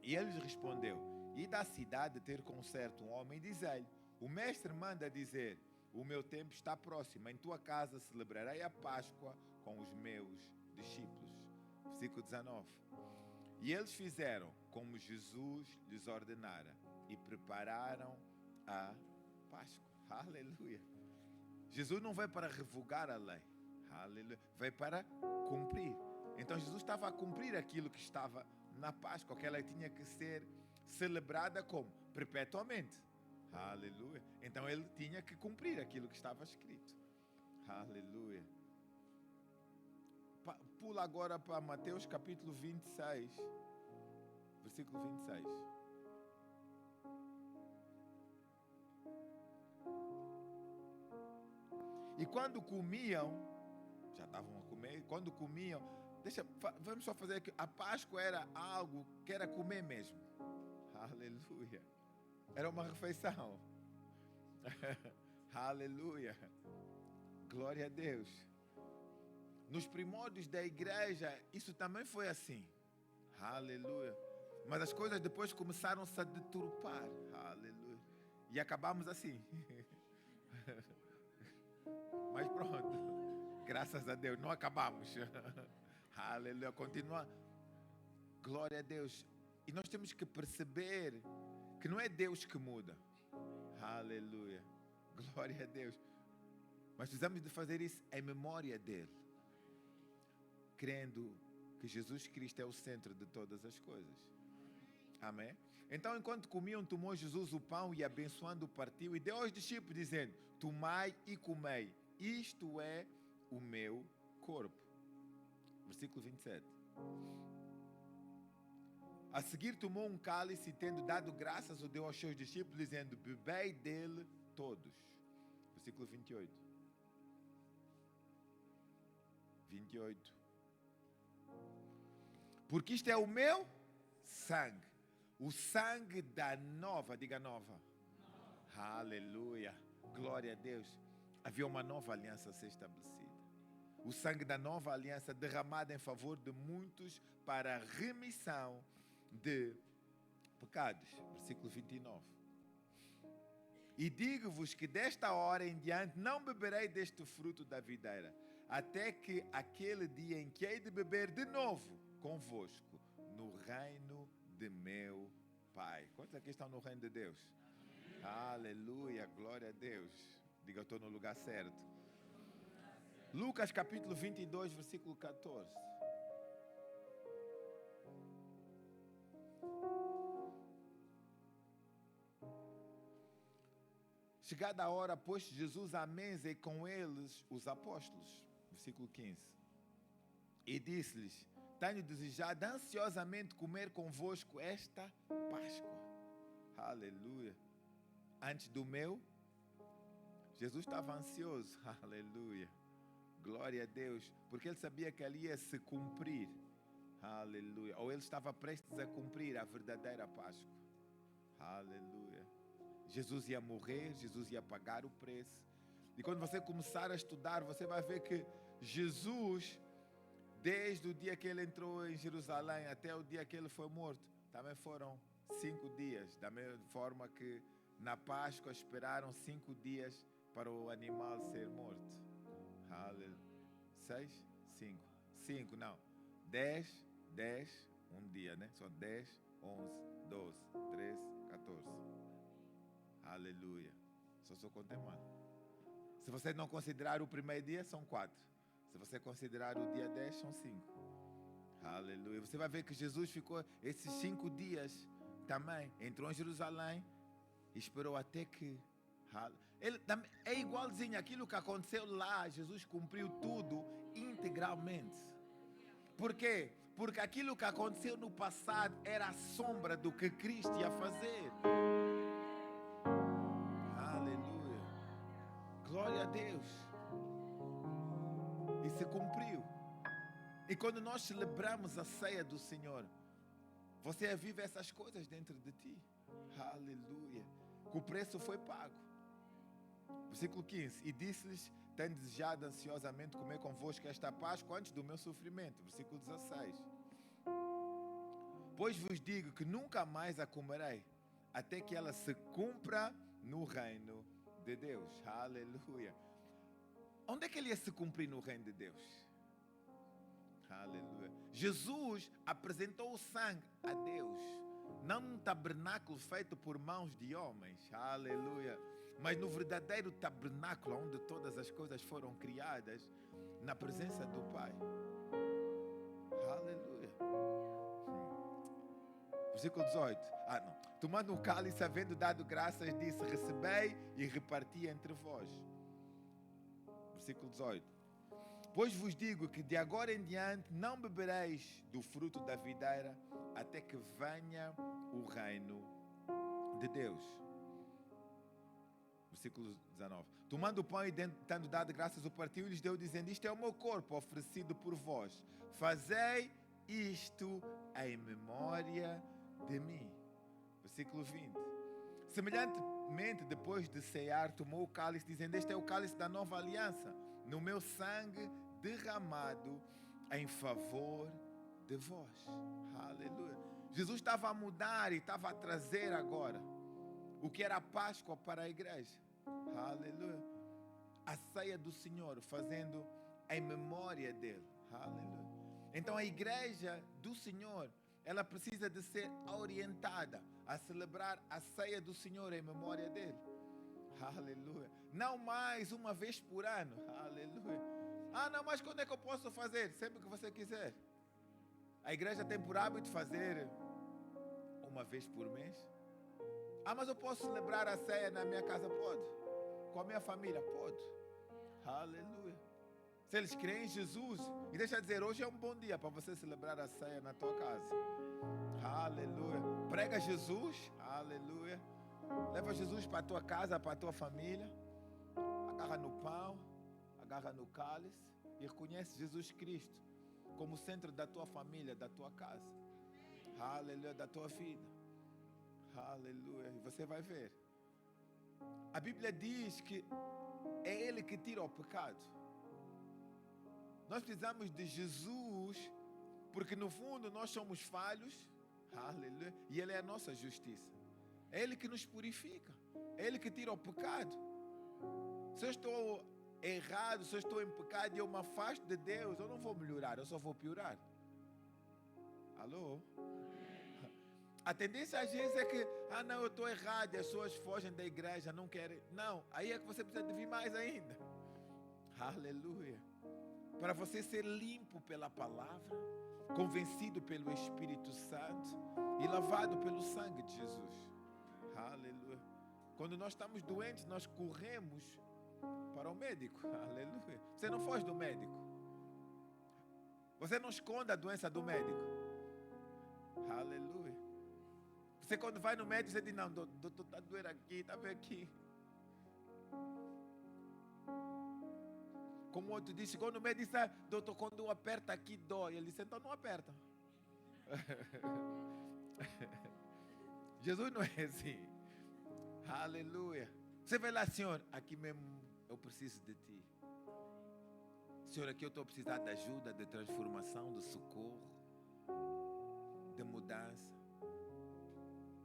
E ele lhes respondeu: ide à cidade ter concerto um homem e diz-lhe: o mestre manda dizer, o meu tempo está próximo, em tua casa celebrarei a Páscoa com os meus discípulos. Versículo 19. E eles fizeram como Jesus lhes ordenara e prepararam a Páscoa. Aleluia. Jesus não veio para revogar a lei. Aleluia. Veio para cumprir. Então Jesus estava a cumprir aquilo que estava na Páscoa, que ela tinha que ser celebrada como? Perpetuamente. Aleluia. Então ele tinha que cumprir aquilo que estava escrito. Aleluia. Pula agora para Mateus capítulo 26, versículo 26. E quando comiam, já estavam a comer, quando comiam, vamos só fazer aqui, a Páscoa era algo que era comer mesmo. Aleluia. Era uma refeição. Aleluia. Glória a Deus. Nos primórdios da igreja, isso também foi assim. Aleluia. Mas as coisas depois começaram-se a deturpar. Aleluia. E acabamos assim. Mas pronto. Graças a Deus, não acabamos. Aleluia. Continua. Glória a Deus. E nós temos que perceber que não é Deus que muda. Aleluia. Glória a Deus. Mas precisamos de fazer isso em memória dele, crendo que Jesus Cristo é o centro de todas as coisas. Amém? Então, enquanto comiam, tomou Jesus o pão e, abençoando, partiu e deu aos discípulos, dizendo: tomai e comei, isto é o meu corpo. Versículo 27. A seguir tomou um cálice e, tendo dado graças, o deu aos seus discípulos, dizendo: bebei dele todos. Versículo 28. 28. Porque isto é o meu sangue, o sangue da nova, diga nova. Aleluia, glória a Deus. Havia uma nova aliança a ser estabelecida. O sangue da nova aliança derramado em favor de muitos para a remissão de pecados. Versículo 29. E digo-vos que desta hora em diante não beberei deste fruto da videira, até que aquele dia em que hei de beber de novo convosco no reino de meu Pai. Quantos aqui estão no reino de Deus? Amém. Aleluia, glória a Deus. Diga, eu estou no lugar certo. Lucas capítulo 22, versículo 14. Chegada a hora, pôs Jesus à mesa e com eles os apóstolos. Versículo 15. E disse-lhes: tenho desejado ansiosamente comer convosco esta Páscoa. Aleluia. Antes do meu, Jesus estava ansioso. Aleluia. Glória a Deus. Porque ele sabia que ali ia se cumprir. Aleluia. Ou ele estava prestes a cumprir a verdadeira Páscoa. Aleluia. Jesus ia morrer, Jesus ia pagar o preço. E quando você começar a estudar, você vai ver que Jesus, desde o dia que ele entrou em Jerusalém até o dia que ele foi morto, também foram 5 dias. Da mesma forma que na Páscoa esperaram 5 dias para o animal ser morto. Aleluia. 6? 5. 5, não. 10, um dia, né? São 10, 11, 12, 13, 14. Aleluia. Só contei mal. Se você não considerar o primeiro dia, são 4. Se você considerar o dia 10, são 5. Aleluia. Você vai ver que Jesus ficou esses 5 dias também. Entrou em Jerusalém e esperou até que... Ele é igualzinho aquilo que aconteceu lá. Jesus cumpriu tudo integralmente. Por quê? Porque aquilo que aconteceu no passado era a sombra do que Cristo ia fazer. Aleluia. Glória a Deus. E se cumpriu. E quando nós celebramos a ceia do Senhor, você vive essas coisas dentro de ti. Aleluia. Que o preço foi pago. Versículo 15. E disse-lhes: tenho desejado ansiosamente comer convosco esta Páscoa antes do meu sofrimento. Versículo 16. Pois vos digo que nunca mais a comerei, até que ela se cumpra no reino de Deus. Aleluia. Onde é que ele ia se cumprir no reino de Deus? Aleluia. Jesus apresentou o sangue a Deus, não num tabernáculo feito por mãos de homens. Aleluia. Mas no verdadeiro tabernáculo, onde todas as coisas foram criadas, na presença do Pai. Aleluia. Versículo 18. Tomando o cálice, havendo dado graças, disse: recebei e reparti entre vós. Versículo 18. Pois vos digo que de agora em diante não bebereis do fruto da videira, até que venha o reino de Deus. Versículo 19. Tomando o pão e tendo dado graças, o partiu e lhes deu, dizendo: isto é o meu corpo oferecido por vós. Fazei isto em memória de mim. Versículo 20. Semelhantemente, depois de cear, tomou o cálice, dizendo: este é o cálice da nova aliança, no meu sangue derramado em favor de vós. Aleluia. Jesus estava a mudar e estava a trazer agora o que era a Páscoa para a igreja. Aleluia. A ceia do Senhor, fazendo em memória dele. Aleluia. Então a igreja do Senhor, ela precisa de ser orientada a celebrar a ceia do Senhor em memória dele. Aleluia. Não mais uma vez por ano. Aleluia. Não, mas quando é que eu posso fazer? Sempre que você quiser. A igreja tem por hábito fazer uma vez por mês. Mas eu posso celebrar a ceia na minha casa? Pode. Com a minha família? Pode. Aleluia. Se eles creem em Jesus, e deixa eu dizer, hoje é um bom dia para você celebrar a ceia na tua casa. Aleluia. Prega Jesus. Aleluia. Leva Jesus para a tua casa, para a tua família. Agarra no pão, agarra no cálice e reconhece Jesus Cristo como centro da tua família, da tua casa. Aleluia, da tua vida. Aleluia. E você vai ver. A Bíblia diz que é Ele que tira o pecado. Nós precisamos de Jesus, porque no fundo nós somos falhos. Aleluia. E Ele é a nossa justiça. É Ele que nos purifica. É Ele que tira o pecado. Se eu estou errado, se eu estou em pecado e eu me afasto de Deus, eu não vou melhorar, eu só vou piorar. Alô? A tendência às vezes é que, não, eu estou errado, e as pessoas fogem da igreja, não querem. Não, aí é que você precisa de vir mais ainda. Aleluia. Para você ser limpo pela palavra, convencido pelo Espírito Santo e lavado pelo sangue de Jesus. Aleluia. Quando nós estamos doentes, nós corremos para o médico. Aleluia. Você não foge do médico. Você não esconde a doença do médico. Aleluia. Você quando vai no médico, você diz: não, doutor, está doendo aqui, está bem aqui. Como outro disse, quando o médico disse: doutor, quando eu aperto aqui dói. Ele disse: então não aperta. Jesus não é assim. Aleluia. Você vai lá, Senhor, aqui mesmo eu preciso de Ti. Senhor, aqui eu estou a precisar de ajuda, de transformação, de socorro, de mudança.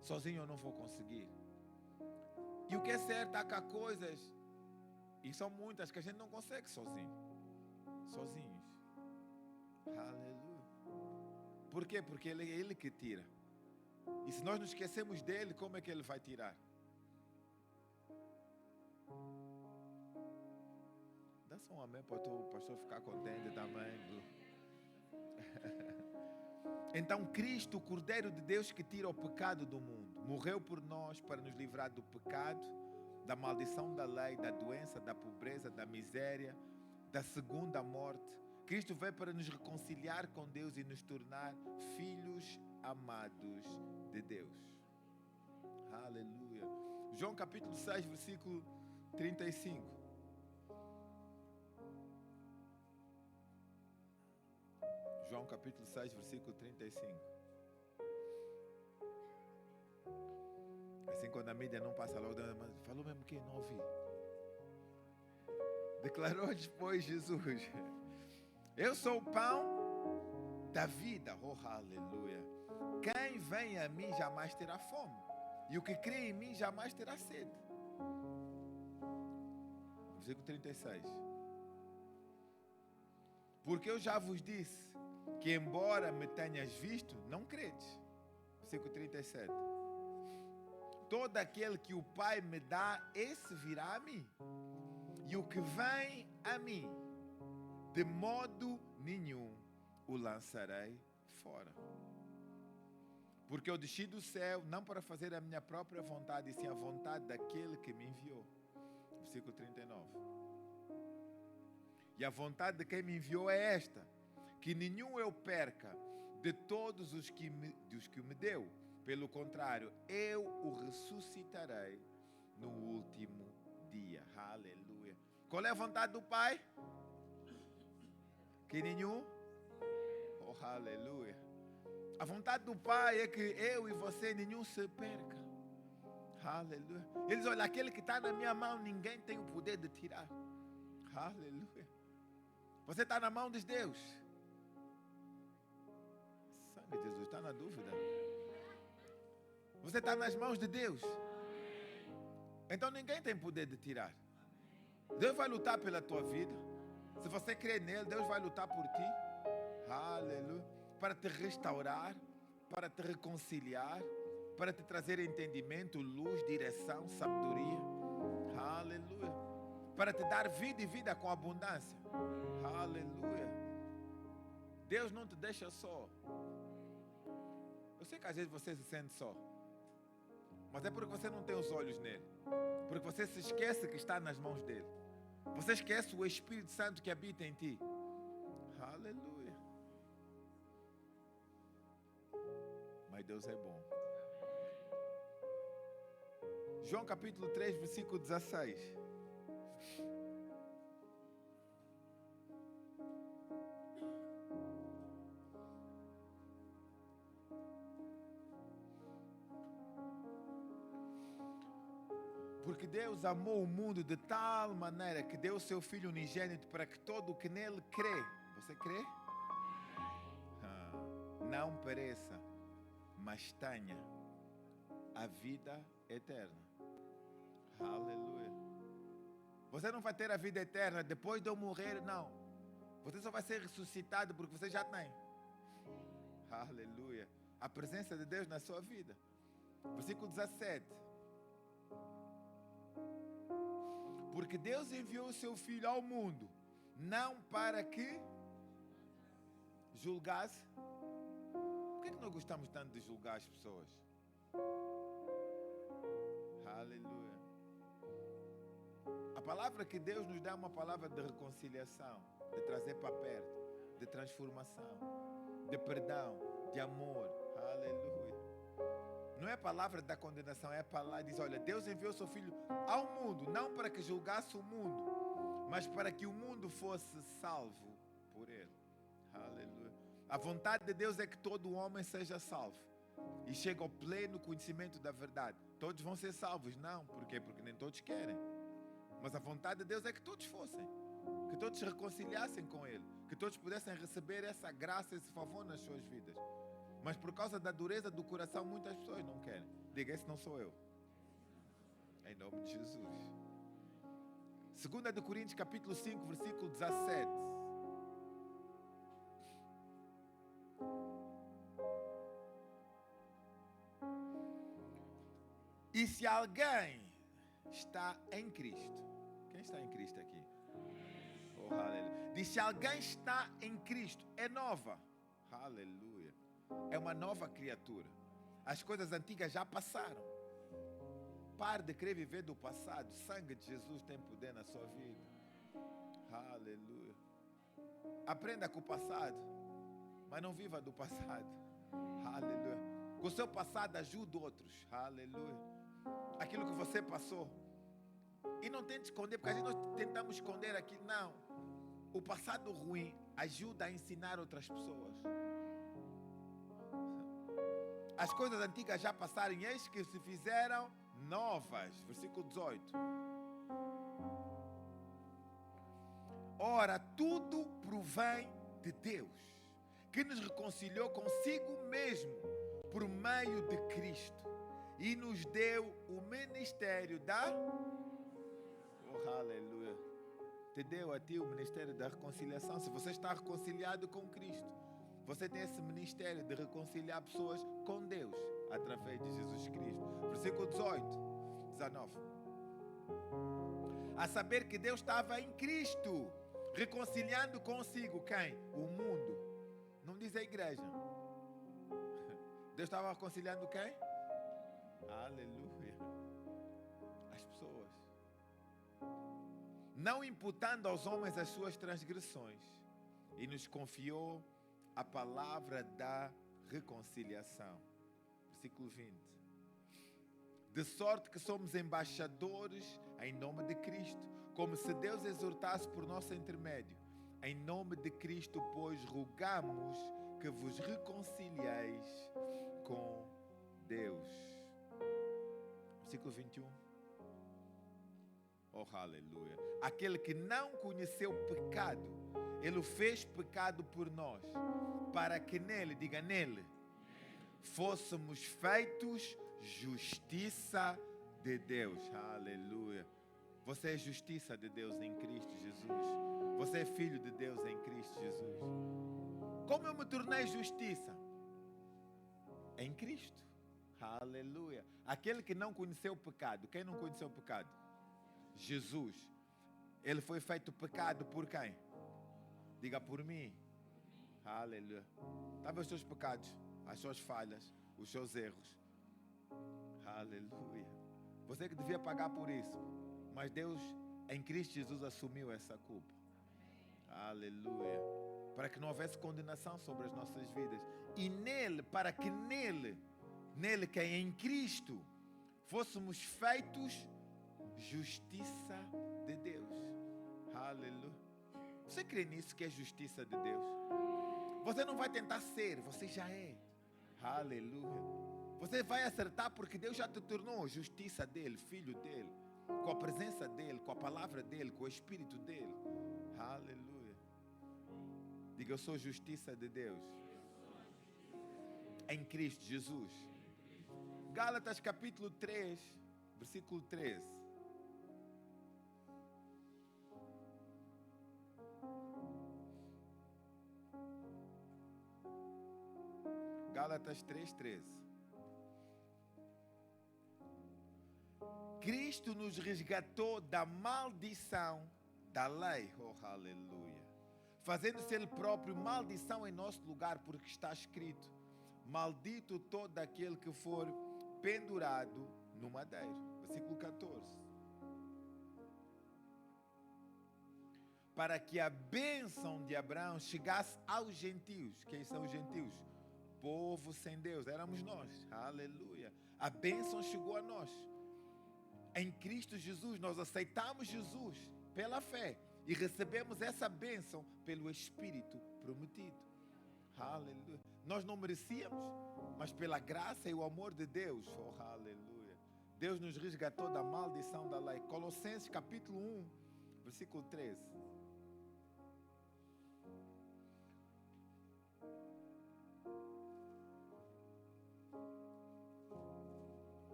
Sozinho eu não vou conseguir. E o que é certo, há cá coisas, e são muitas, que a gente não consegue sozinhos. Aleluia. Por quê? Porque é Ele que tira. E se nós nos esquecemos dele, como é que Ele vai tirar? Dá só um amém para o pastor ficar contente também. Então Cristo, o Cordeiro de Deus que tira o pecado do mundo, morreu por nós para nos livrar do pecado, da maldição da lei, da doença, da pobreza, da miséria, da segunda morte. Cristo veio para nos reconciliar com Deus e nos tornar filhos amados de Deus. Aleluia. João capítulo 6, versículo 35. João capítulo 6, versículo 35. Assim, quando a mídia não passa logo, mas falou mesmo que não ouvi. Declarou depois Jesus: eu sou o pão da vida. Oh, aleluia. Quem vem a mim jamais terá fome, e o que crê em mim jamais terá sede. Versículo 36. Porque eu já vos disse que, embora me tenhas visto, não credes. Versículo 37. Todo aquele que o Pai me dá, esse virá a mim. E o que vem a mim, de modo nenhum o lançarei fora. Porque eu desci do céu, não para fazer a minha própria vontade, e sim a vontade daquele que me enviou. Versículo 39. E a vontade de quem me enviou é esta: que nenhum eu perca de todos os que me deu. Pelo contrário, eu o ressuscitarei no último dia. Aleluia. Qual é a vontade do Pai? Que nenhum? Oh, aleluia. A vontade do Pai é que eu e você, nenhum se perca. Aleluia. Ele diz: olha, aquele que está na minha mão, ninguém tem o poder de tirar. Aleluia. Você está na mão de Deus. Sangue de Jesus, está na dúvida? Você está nas mãos de Deus. Então ninguém tem poder de tirar. Deus vai lutar pela tua vida. Se você crê nele, Deus vai lutar por ti. Aleluia. Para te restaurar, para te reconciliar, para te trazer entendimento, luz, direção, sabedoria. Aleluia. Para te dar vida e vida com abundância. Aleluia. Deus não te deixa só. Eu sei que às vezes você se sente só, mas é porque você não tem os olhos nele. Porque você se esquece que está nas mãos dele. Você esquece o Espírito Santo que habita em ti. Aleluia. Mas Deus é bom. João capítulo 3, versículo 16. Porque Deus amou o mundo de tal maneira que deu o seu Filho unigênito para que todo o que nele crê. Você crê? Não pereça, mas tenha a vida eterna. Aleluia. Você não vai ter a vida eterna depois de eu morrer, não. Você só vai ser ressuscitado porque você já tem. Aleluia. A presença de Deus na sua vida. Versículo 17. Porque Deus enviou o seu Filho ao mundo, não para que julgasse. Por que nós gostamos tanto de julgar as pessoas? Aleluia. A palavra que Deus nos dá é uma palavra de reconciliação, de trazer para perto, de transformação, de perdão, de amor. Aleluia. Não é a palavra da condenação, é a palavra, diz, olha, Deus enviou seu Filho ao mundo, não para que julgasse o mundo, mas para que o mundo fosse salvo por ele. Aleluia. A vontade de Deus é que todo homem seja salvo. e chegam ao pleno conhecimento da verdade. Todos vão ser salvos? Não. Por quê? Porque nem todos querem. Mas a vontade de Deus é que todos fossem. Que todos se reconciliassem com Ele. Que todos pudessem receber essa graça, esse favor nas suas vidas. Mas por causa da dureza do coração, muitas pessoas não querem. Diga, esse não sou eu. Em nome de Jesus. 2 de Coríntios capítulo 5, versículo 17. E se alguém está em Cristo, quem está em Cristo aqui? Oh, aleluia. Diz, se alguém está em Cristo, é nova. Aleluia. É uma nova criatura. As coisas antigas já passaram. Pare de querer viver do passado. O sangue de Jesus tem poder na sua vida. Aleluia. Aprenda com o passado, mas não viva do passado. Aleluia. Com o seu passado ajude outros. Aleluia. Aquilo que você passou. E não tente esconder, porque a gente nós tentamos esconder aquilo. Não. O passado ruim ajuda a ensinar outras pessoas. As coisas antigas já passaram, e eis que se fizeram novas. Versículo 18. Ora, tudo provém de Deus, que nos reconciliou consigo mesmo por meio de Cristo e nos deu o ministério da... Oh, aleluia. Te deu a ti o ministério da reconciliação. Se você está reconciliado com Cristo, você tem esse ministério de reconciliar pessoas com Deus através de Jesus Cristo. Versículo 18, 19. A saber que Deus estava em Cristo, reconciliando consigo quem? O mundo. Não diz a igreja. Deus estava reconciliando quem? Aleluia. As pessoas. Não imputando aos homens as suas transgressões. E nos confiou a palavra da reconciliação. Versículo 20. De sorte que somos embaixadores em nome de Cristo, como se Deus exortasse por nosso intermédio. Em nome de Cristo, pois, rogamos que vos reconcilieis com Deus. Versículo 21. Oh, aleluia. Aquele que não conheceu pecado, Ele o fez pecado por nós, para que nele, diga nele, fôssemos feitos justiça de Deus. Aleluia. Você é justiça de Deus em Cristo Jesus. Você é filho de Deus em Cristo Jesus. Como eu me tornei justiça? Em Cristo. Aleluia. Aquele que não conheceu o pecado. Quem não conheceu o pecado? Jesus. Ele foi feito pecado por quem? Diga, por mim. Aleluia. Sabe os seus pecados, as suas falhas, os seus erros. Aleluia. Você que devia pagar por isso. Mas Deus, em Cristo Jesus, assumiu essa culpa. Aleluia. Para que não houvesse condenação sobre as nossas vidas. E nele, para que nele que é em Cristo, fôssemos feitos justiça de Deus. Aleluia. Você crê nisso, que é justiça de Deus? Você não vai tentar ser, você já é. Aleluia. Você vai acertar porque Deus já te tornou justiça dele, filho dele, com a presença dele, com a palavra dele, com o Espírito dele. Aleluia. Diga, eu sou justiça de Deus em Cristo Jesus. Gálatas capítulo 3, versículo 13. Gálatas 3:13. Cristo nos resgatou da maldição da lei, oh aleluia, fazendo-se Ele próprio maldição em nosso lugar, porque está escrito: maldito todo aquele que for pendurado no madeiro. Versículo 14. Para que a bênção de Abraão chegasse aos gentios. Quem são os gentios? Povo sem Deus, éramos nós. Aleluia. A bênção chegou a nós. Em Cristo Jesus, nós aceitamos Jesus pela fé e recebemos essa bênção pelo Espírito prometido. Aleluia. Nós não merecíamos, mas pela graça e o amor de Deus, oh aleluia, Deus nos resgatou da maldição da lei. Colossenses capítulo 1, versículo 13.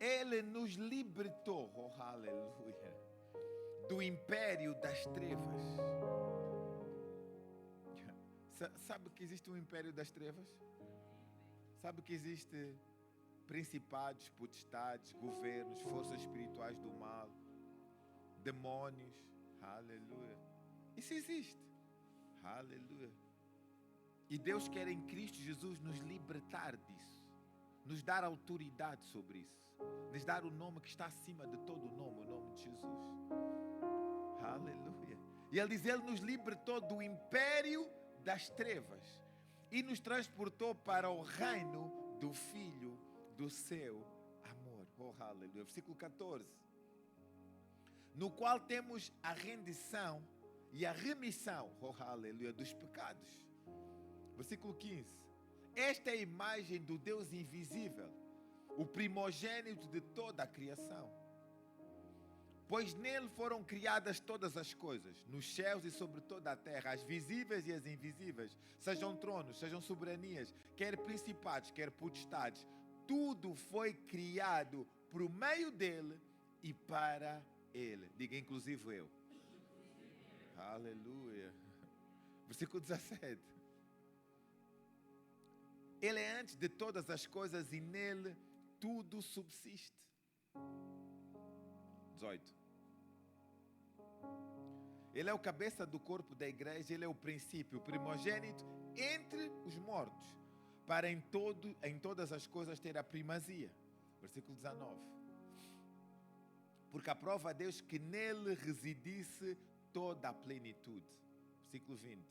Ele nos libertou, oh aleluia, do império das trevas. Sabe que existe um império das trevas? Sabe que existe principados, potestades, governos, forças espirituais do mal, demônios, aleluia. Isso existe, aleluia. E Deus quer em Cristo Jesus nos libertar disso, nos dar autoridade sobre isso, nos dar o nome que está acima de todo nome, o nome de Jesus, aleluia. E Ele diz, Ele nos libertou do império das trevas e nos transportou para o reino do Filho do seu amor, oh aleluia. Versículo 14, no qual temos a rendição e a remissão, oh aleluia, dos pecados. Versículo 15, esta é a imagem do Deus invisível, o primogênito de toda a criação. Pois nele foram criadas todas as coisas, nos céus e sobre toda a terra, as visíveis e as invisíveis, sejam tronos, sejam soberanias, quer principados, quer potestades. Tudo foi criado por meio dele e para ele. Diga, inclusive eu. Aleluia. Versículo 17. Ele é antes de todas as coisas e nele tudo subsiste. 18. Ele é o cabeça do corpo da igreja, ele é o princípio, o primogênito entre os mortos, para em todas as coisas ter a primazia. Versículo 19. Porque aprova a Deus que nele residisse toda a plenitude. Versículo 20.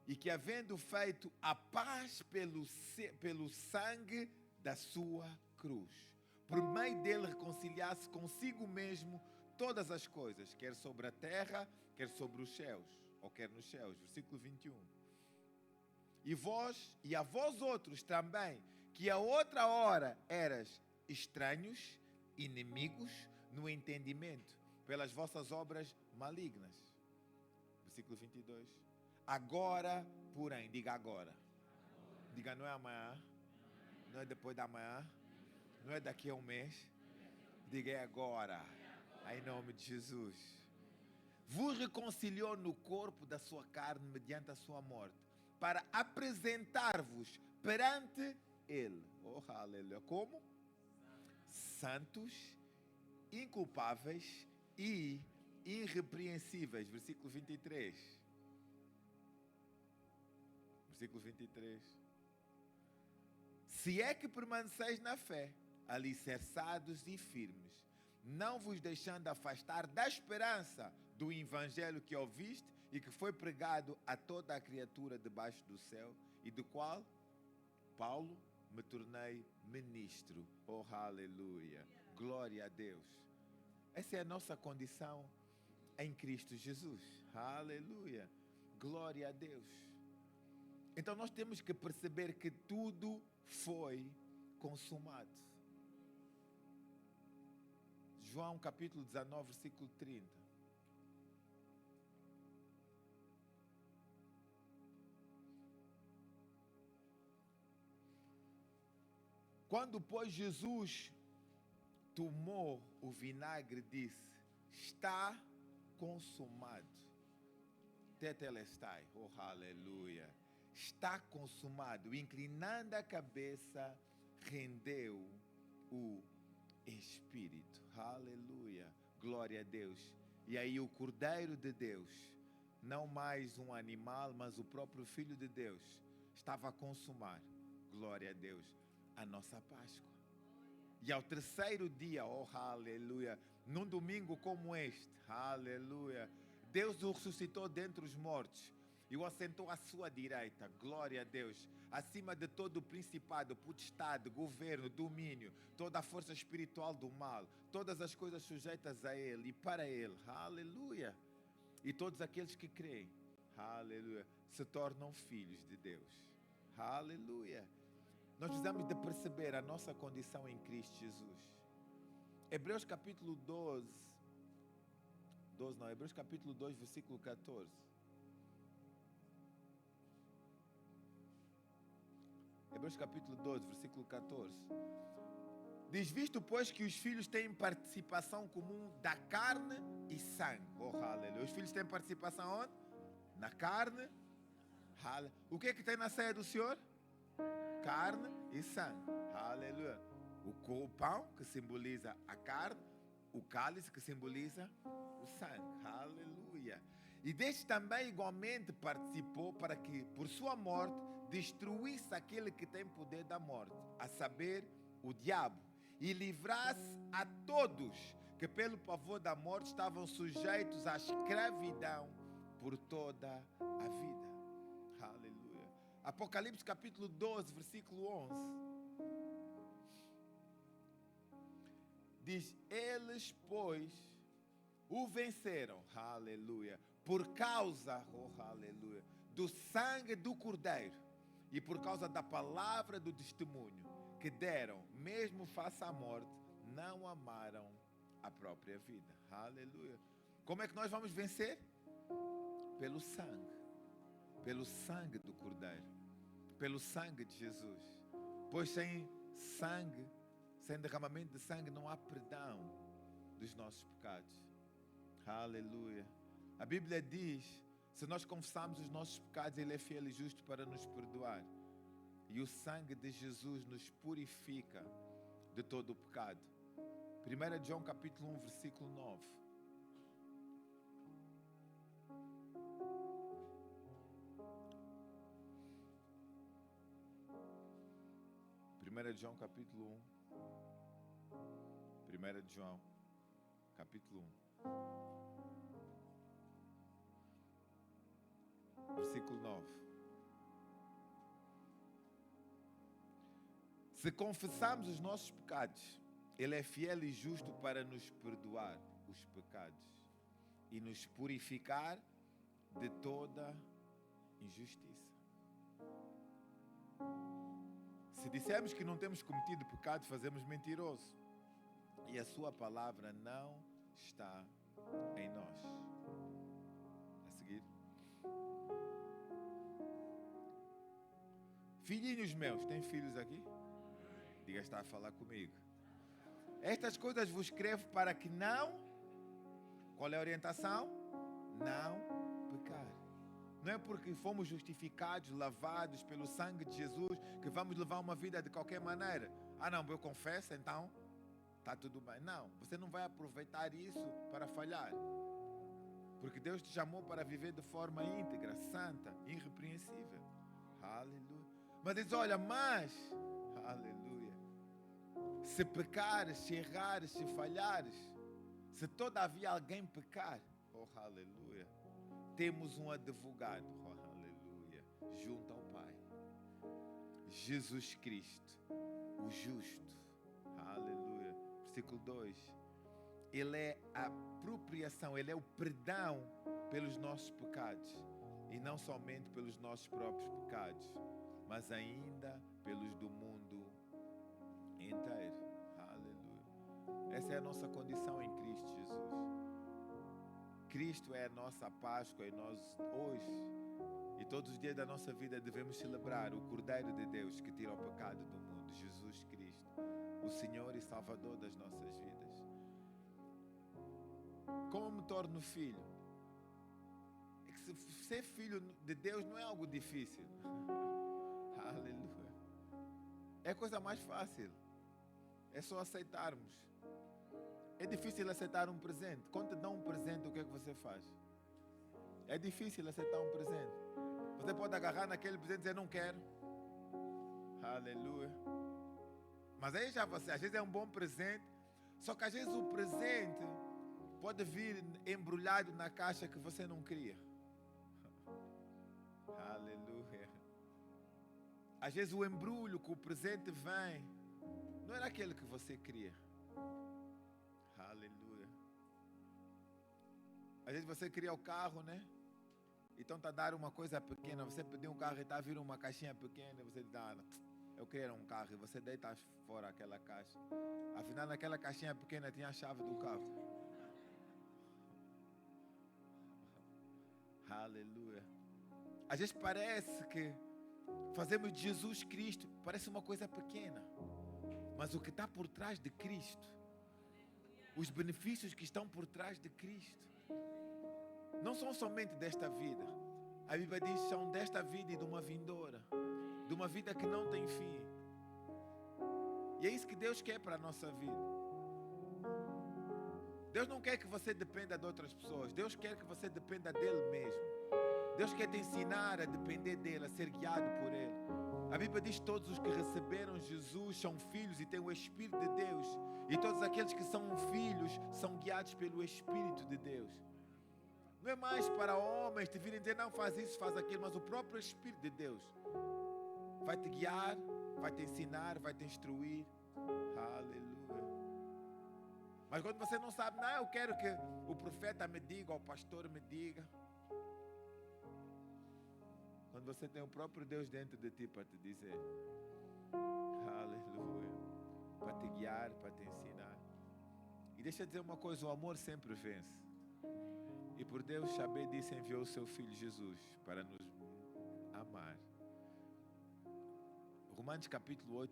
E que havendo feito a paz pelo sangue da sua cruz, por meio dele reconciliasse consigo mesmo todas as coisas, quer sobre a terra, quer sobre os céus, ou quer nos céus. Versículo 21. E a vós outros também, que a outra hora eras estranhos, inimigos no entendimento, pelas vossas obras malignas. Versículo 22. Agora, porém, diga agora. Diga, não é amanhã, não é depois da manhã, não é daqui a um mês. Diga, é agora, em nome de Jesus. Vos reconciliou no corpo da sua carne mediante a sua morte, para apresentar-vos perante Ele. Oh, aleluia. Como? Santos, inculpáveis e irrepreensíveis. Versículo 23. Versículo 23. Se é que permaneceis na fé, alicerçados e firmes, não vos deixando afastar da esperança do evangelho que ouviste e que foi pregado a toda a criatura debaixo do céu, e do qual Paulo me tornei ministro. Oh, aleluia. Glória a Deus. Essa é a nossa condição em Cristo Jesus. Aleluia. Glória a Deus. Então nós temos que perceber que tudo foi consumado. João capítulo 19, versículo 30. Quando, pois, Jesus tomou o vinagre, disse, está consumado. Tetelestai, oh aleluia. Está consumado. Inclinando a cabeça, rendeu o Espírito. Aleluia. Glória a Deus. E aí o Cordeiro de Deus, não mais um animal, mas o próprio Filho de Deus, estava a consumar, glória a Deus, a nossa Páscoa. E ao terceiro dia, oh aleluia, num domingo como este, aleluia, Deus o ressuscitou dentre os mortos e o assentou à sua direita, glória a Deus, acima de todo o principado, potestade, governo, domínio, toda a força espiritual do mal, todas as coisas sujeitas a Ele e para Ele, aleluia. E todos aqueles que creem, aleluia, se tornam filhos de Deus. Aleluia. Nós precisamos de perceber a nossa condição em Cristo Jesus. Hebreus capítulo 12 não, Hebreus capítulo 2, versículo 14. Hebreus capítulo 12, versículo 14. Diz, visto pois que os filhos têm participação comum da carne e sangue. Oh, aleluia. Os filhos têm participação onde? Na carne. O que é que tem na ceia do Senhor? Carne e sangue. Aleluia. O pão que simboliza a carne, o cálice que simboliza o sangue. Aleluia. E deste também igualmente participou para que, por sua morte, destruísse aquele que tem poder da morte, a saber, o diabo, e livrasse a todos que pelo pavor da morte estavam sujeitos à escravidão por toda a vida. Aleluia. Apocalipse capítulo 12, versículo 11. Diz, eles, pois, o venceram, aleluia, por causa, oh, aleluia, do sangue do Cordeiro e por causa da palavra do testemunho que deram, mesmo face à morte, não amaram a própria vida. Aleluia. Como é que nós vamos vencer? Pelo sangue do Cordeiro, pelo sangue de Jesus. Pois sem sangue, sem derramamento de sangue, não há perdão dos nossos pecados. Aleluia. A Bíblia diz, se nós confessarmos os nossos pecados, Ele é fiel e justo para nos perdoar. E o sangue de Jesus nos purifica de todo o pecado. 1 João capítulo 1, versículo 9. João capítulo 1. 1 João capítulo 1. Versículo 9. Se confessarmos os nossos pecados, Ele é fiel e justo para nos perdoar os pecados e nos purificar de toda injustiça. Se dissermos que não temos cometido pecado, fazemos mentiroso e a sua palavra não está em nós. A seguir. Filhinhos meus, tem filhos aqui? Diga, está a falar comigo. Estas coisas vos escrevo para que não... Qual é a orientação? Não pecar. Não é porque fomos justificados, lavados pelo sangue de Jesus, que vamos levar uma vida de qualquer maneira. Ah não, eu confesso, então está tudo bem. Não, você não vai aproveitar isso para falhar. Porque Deus te chamou para viver de forma íntegra, santa, irrepreensível. Aleluia. Mas diz, olha, aleluia, se pecares, se errares, se falhares, se todavia alguém pecar, oh aleluia, temos um advogado, oh aleluia, junto ao Pai, Jesus Cristo, o justo, aleluia. Versículo 2, Ele é a apropriação, Ele é o perdão pelos nossos pecados, e não somente pelos nossos próprios pecados, mas ainda pelos do mundo inteiro. Aleluia. Essa é a nossa condição em Cristo Jesus. Cristo é a nossa Páscoa e nós hoje e todos os dias da nossa vida devemos celebrar o Cordeiro de Deus que tira o pecado do mundo, Jesus Cristo, o Senhor e Salvador das nossas vidas. Como me torno filho? É que ser filho de Deus não é algo difícil. Aleluia. É a coisa mais fácil. É só aceitarmos. É difícil aceitar um presente. Quando te dão um presente, o que é que você faz? É difícil aceitar um presente. Você pode agarrar naquele presente e dizer, não quero. Aleluia. Mas aí já você, às vezes é um bom presente, só que às vezes o presente pode vir embrulhado na caixa que você não queria. Aleluia. Às vezes o embrulho que o presente vem não era aquele que você queria. Aleluia. Às vezes você queria o carro, né? Então está a dar uma coisa pequena. Você pediu um carro e está a vir uma caixinha pequena. E você diz, eu queria um carro. E você deita fora aquela caixa. Afinal, naquela caixinha pequena tinha a chave do carro. Aleluia. Às vezes parece que fazemos de Jesus Cristo, parece uma coisa pequena. Mas o que está por trás de Cristo, os benefícios que estão por trás de Cristo, não são somente desta vida. A Bíblia diz que são desta vida e de uma vindoura, de uma vida que não tem fim. E é isso que Deus quer para a nossa vida. Deus não quer que você dependa de outras pessoas. Deus quer que você dependa dEle mesmo. Deus quer te ensinar a depender dEle, a ser guiado por Ele. A Bíblia diz que todos os que receberam Jesus são filhos e têm o Espírito de Deus. E todos aqueles que são filhos são guiados pelo Espírito de Deus. Não é mais para homens te virem dizer, não, faz isso, faz aquilo, mas o próprio Espírito de Deus vai te guiar, vai te ensinar, vai te instruir. Aleluia. Mas quando você não sabe, não, eu quero que o profeta me diga, ou o pastor me diga. Quando você tem o próprio Deus dentro de ti para te dizer, aleluia, para te guiar, para te ensinar. E deixa eu dizer uma coisa, o amor sempre vence. E por Deus saber disso, enviou o seu Filho Jesus para nos amar. Romanos capítulo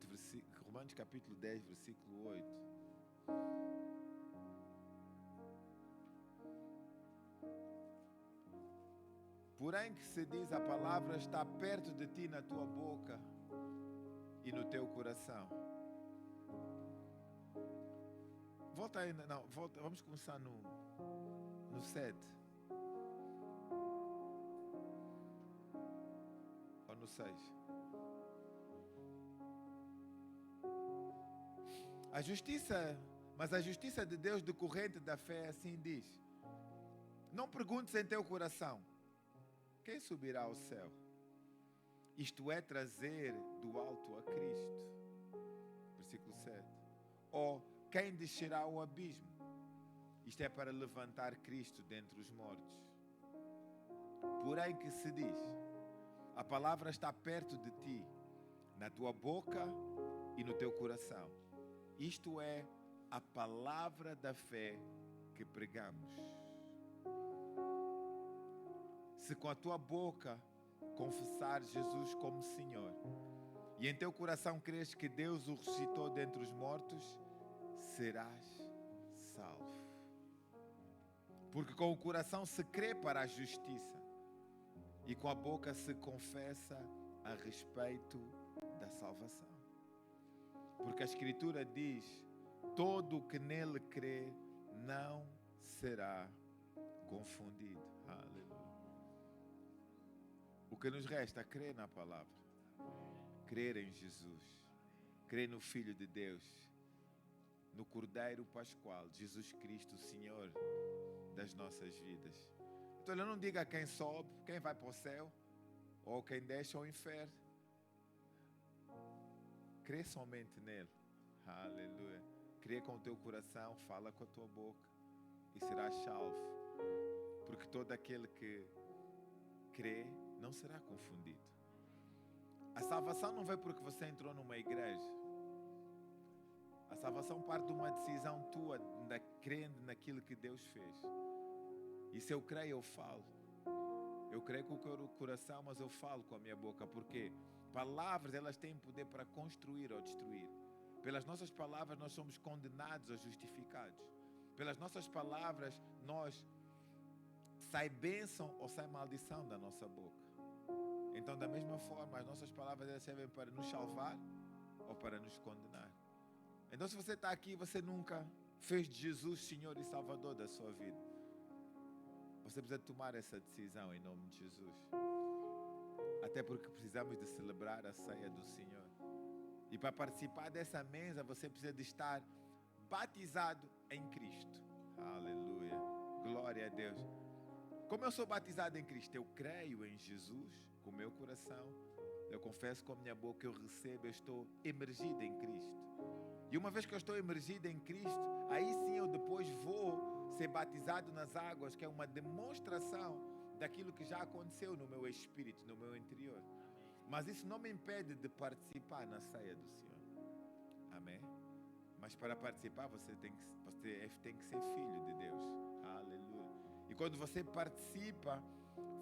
10, versículo 8. Porém que se diz, a palavra está perto de ti, na tua boca e no teu coração. Volta aí, não, volta, vamos começar no 7. Ou no 6. Mas a justiça de Deus decorrente da fé assim diz: não perguntes em teu coração, quem subirá ao céu? Isto é, trazer do alto a Cristo. Versículo 7. Ou quem descerá ao abismo? Isto é, para levantar Cristo dentre os mortos. Porém que se diz, a palavra está perto de ti, na tua boca e no teu coração. Isto é, a palavra da fé que pregamos. Se com a tua boca confessares Jesus como Senhor, e em teu coração creres que Deus o ressuscitou dentre os mortos, serás salvo. Porque com o coração se crê para a justiça, e com a boca se confessa a respeito da salvação. Porque a Escritura diz, todo o que nele crê não será confundido. Aleluia. O que nos resta é crer na palavra, crer em Jesus, crer no Filho de Deus, no Cordeiro Pascual, Jesus Cristo, Senhor das nossas vidas. Então ele não diga quem sobe, quem vai para o céu, ou quem desce ao inferno. Crê somente nele. Aleluia. Crê com o teu coração, fala com a tua boca e serás salvo. Porque todo aquele que crê não será confundido. A salvação não vem porque você entrou numa igreja. A salvação parte de uma decisão tua, crendo naquilo que Deus fez. E se eu creio, eu falo. Eu creio com o coração, mas eu falo com a minha boca. Porque palavras, elas têm poder para construir ou destruir. Pelas nossas palavras, nós somos condenados ou justificados. Pelas nossas palavras, sai bênção ou sai maldição da nossa boca. Então, da mesma forma, as nossas palavras, elas servem para nos salvar ou para nos condenar. Então, se você está aqui, você nunca fez de Jesus Senhor e Salvador da sua vida, você precisa tomar essa decisão em nome de Jesus. Até porque precisamos de celebrar a ceia do Senhor. E para participar dessa mesa, você precisa de estar batizado em Cristo. Aleluia. Glória a Deus. Como eu sou batizado em Cristo, eu creio em Jesus com o meu coração. Eu confesso com a minha boca, eu recebo, eu estou emergido em Cristo. E uma vez que eu estou emergido em Cristo, aí sim eu depois vou ser batizado nas águas, que é uma demonstração daquilo que já aconteceu no meu espírito, no meu interior. Mas isso não me impede de participar na ceia do Senhor. Amém? Mas para participar você tem que ser filho de Deus. Aleluia. E quando você participa,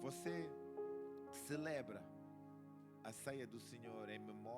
você celebra a ceia do Senhor em memória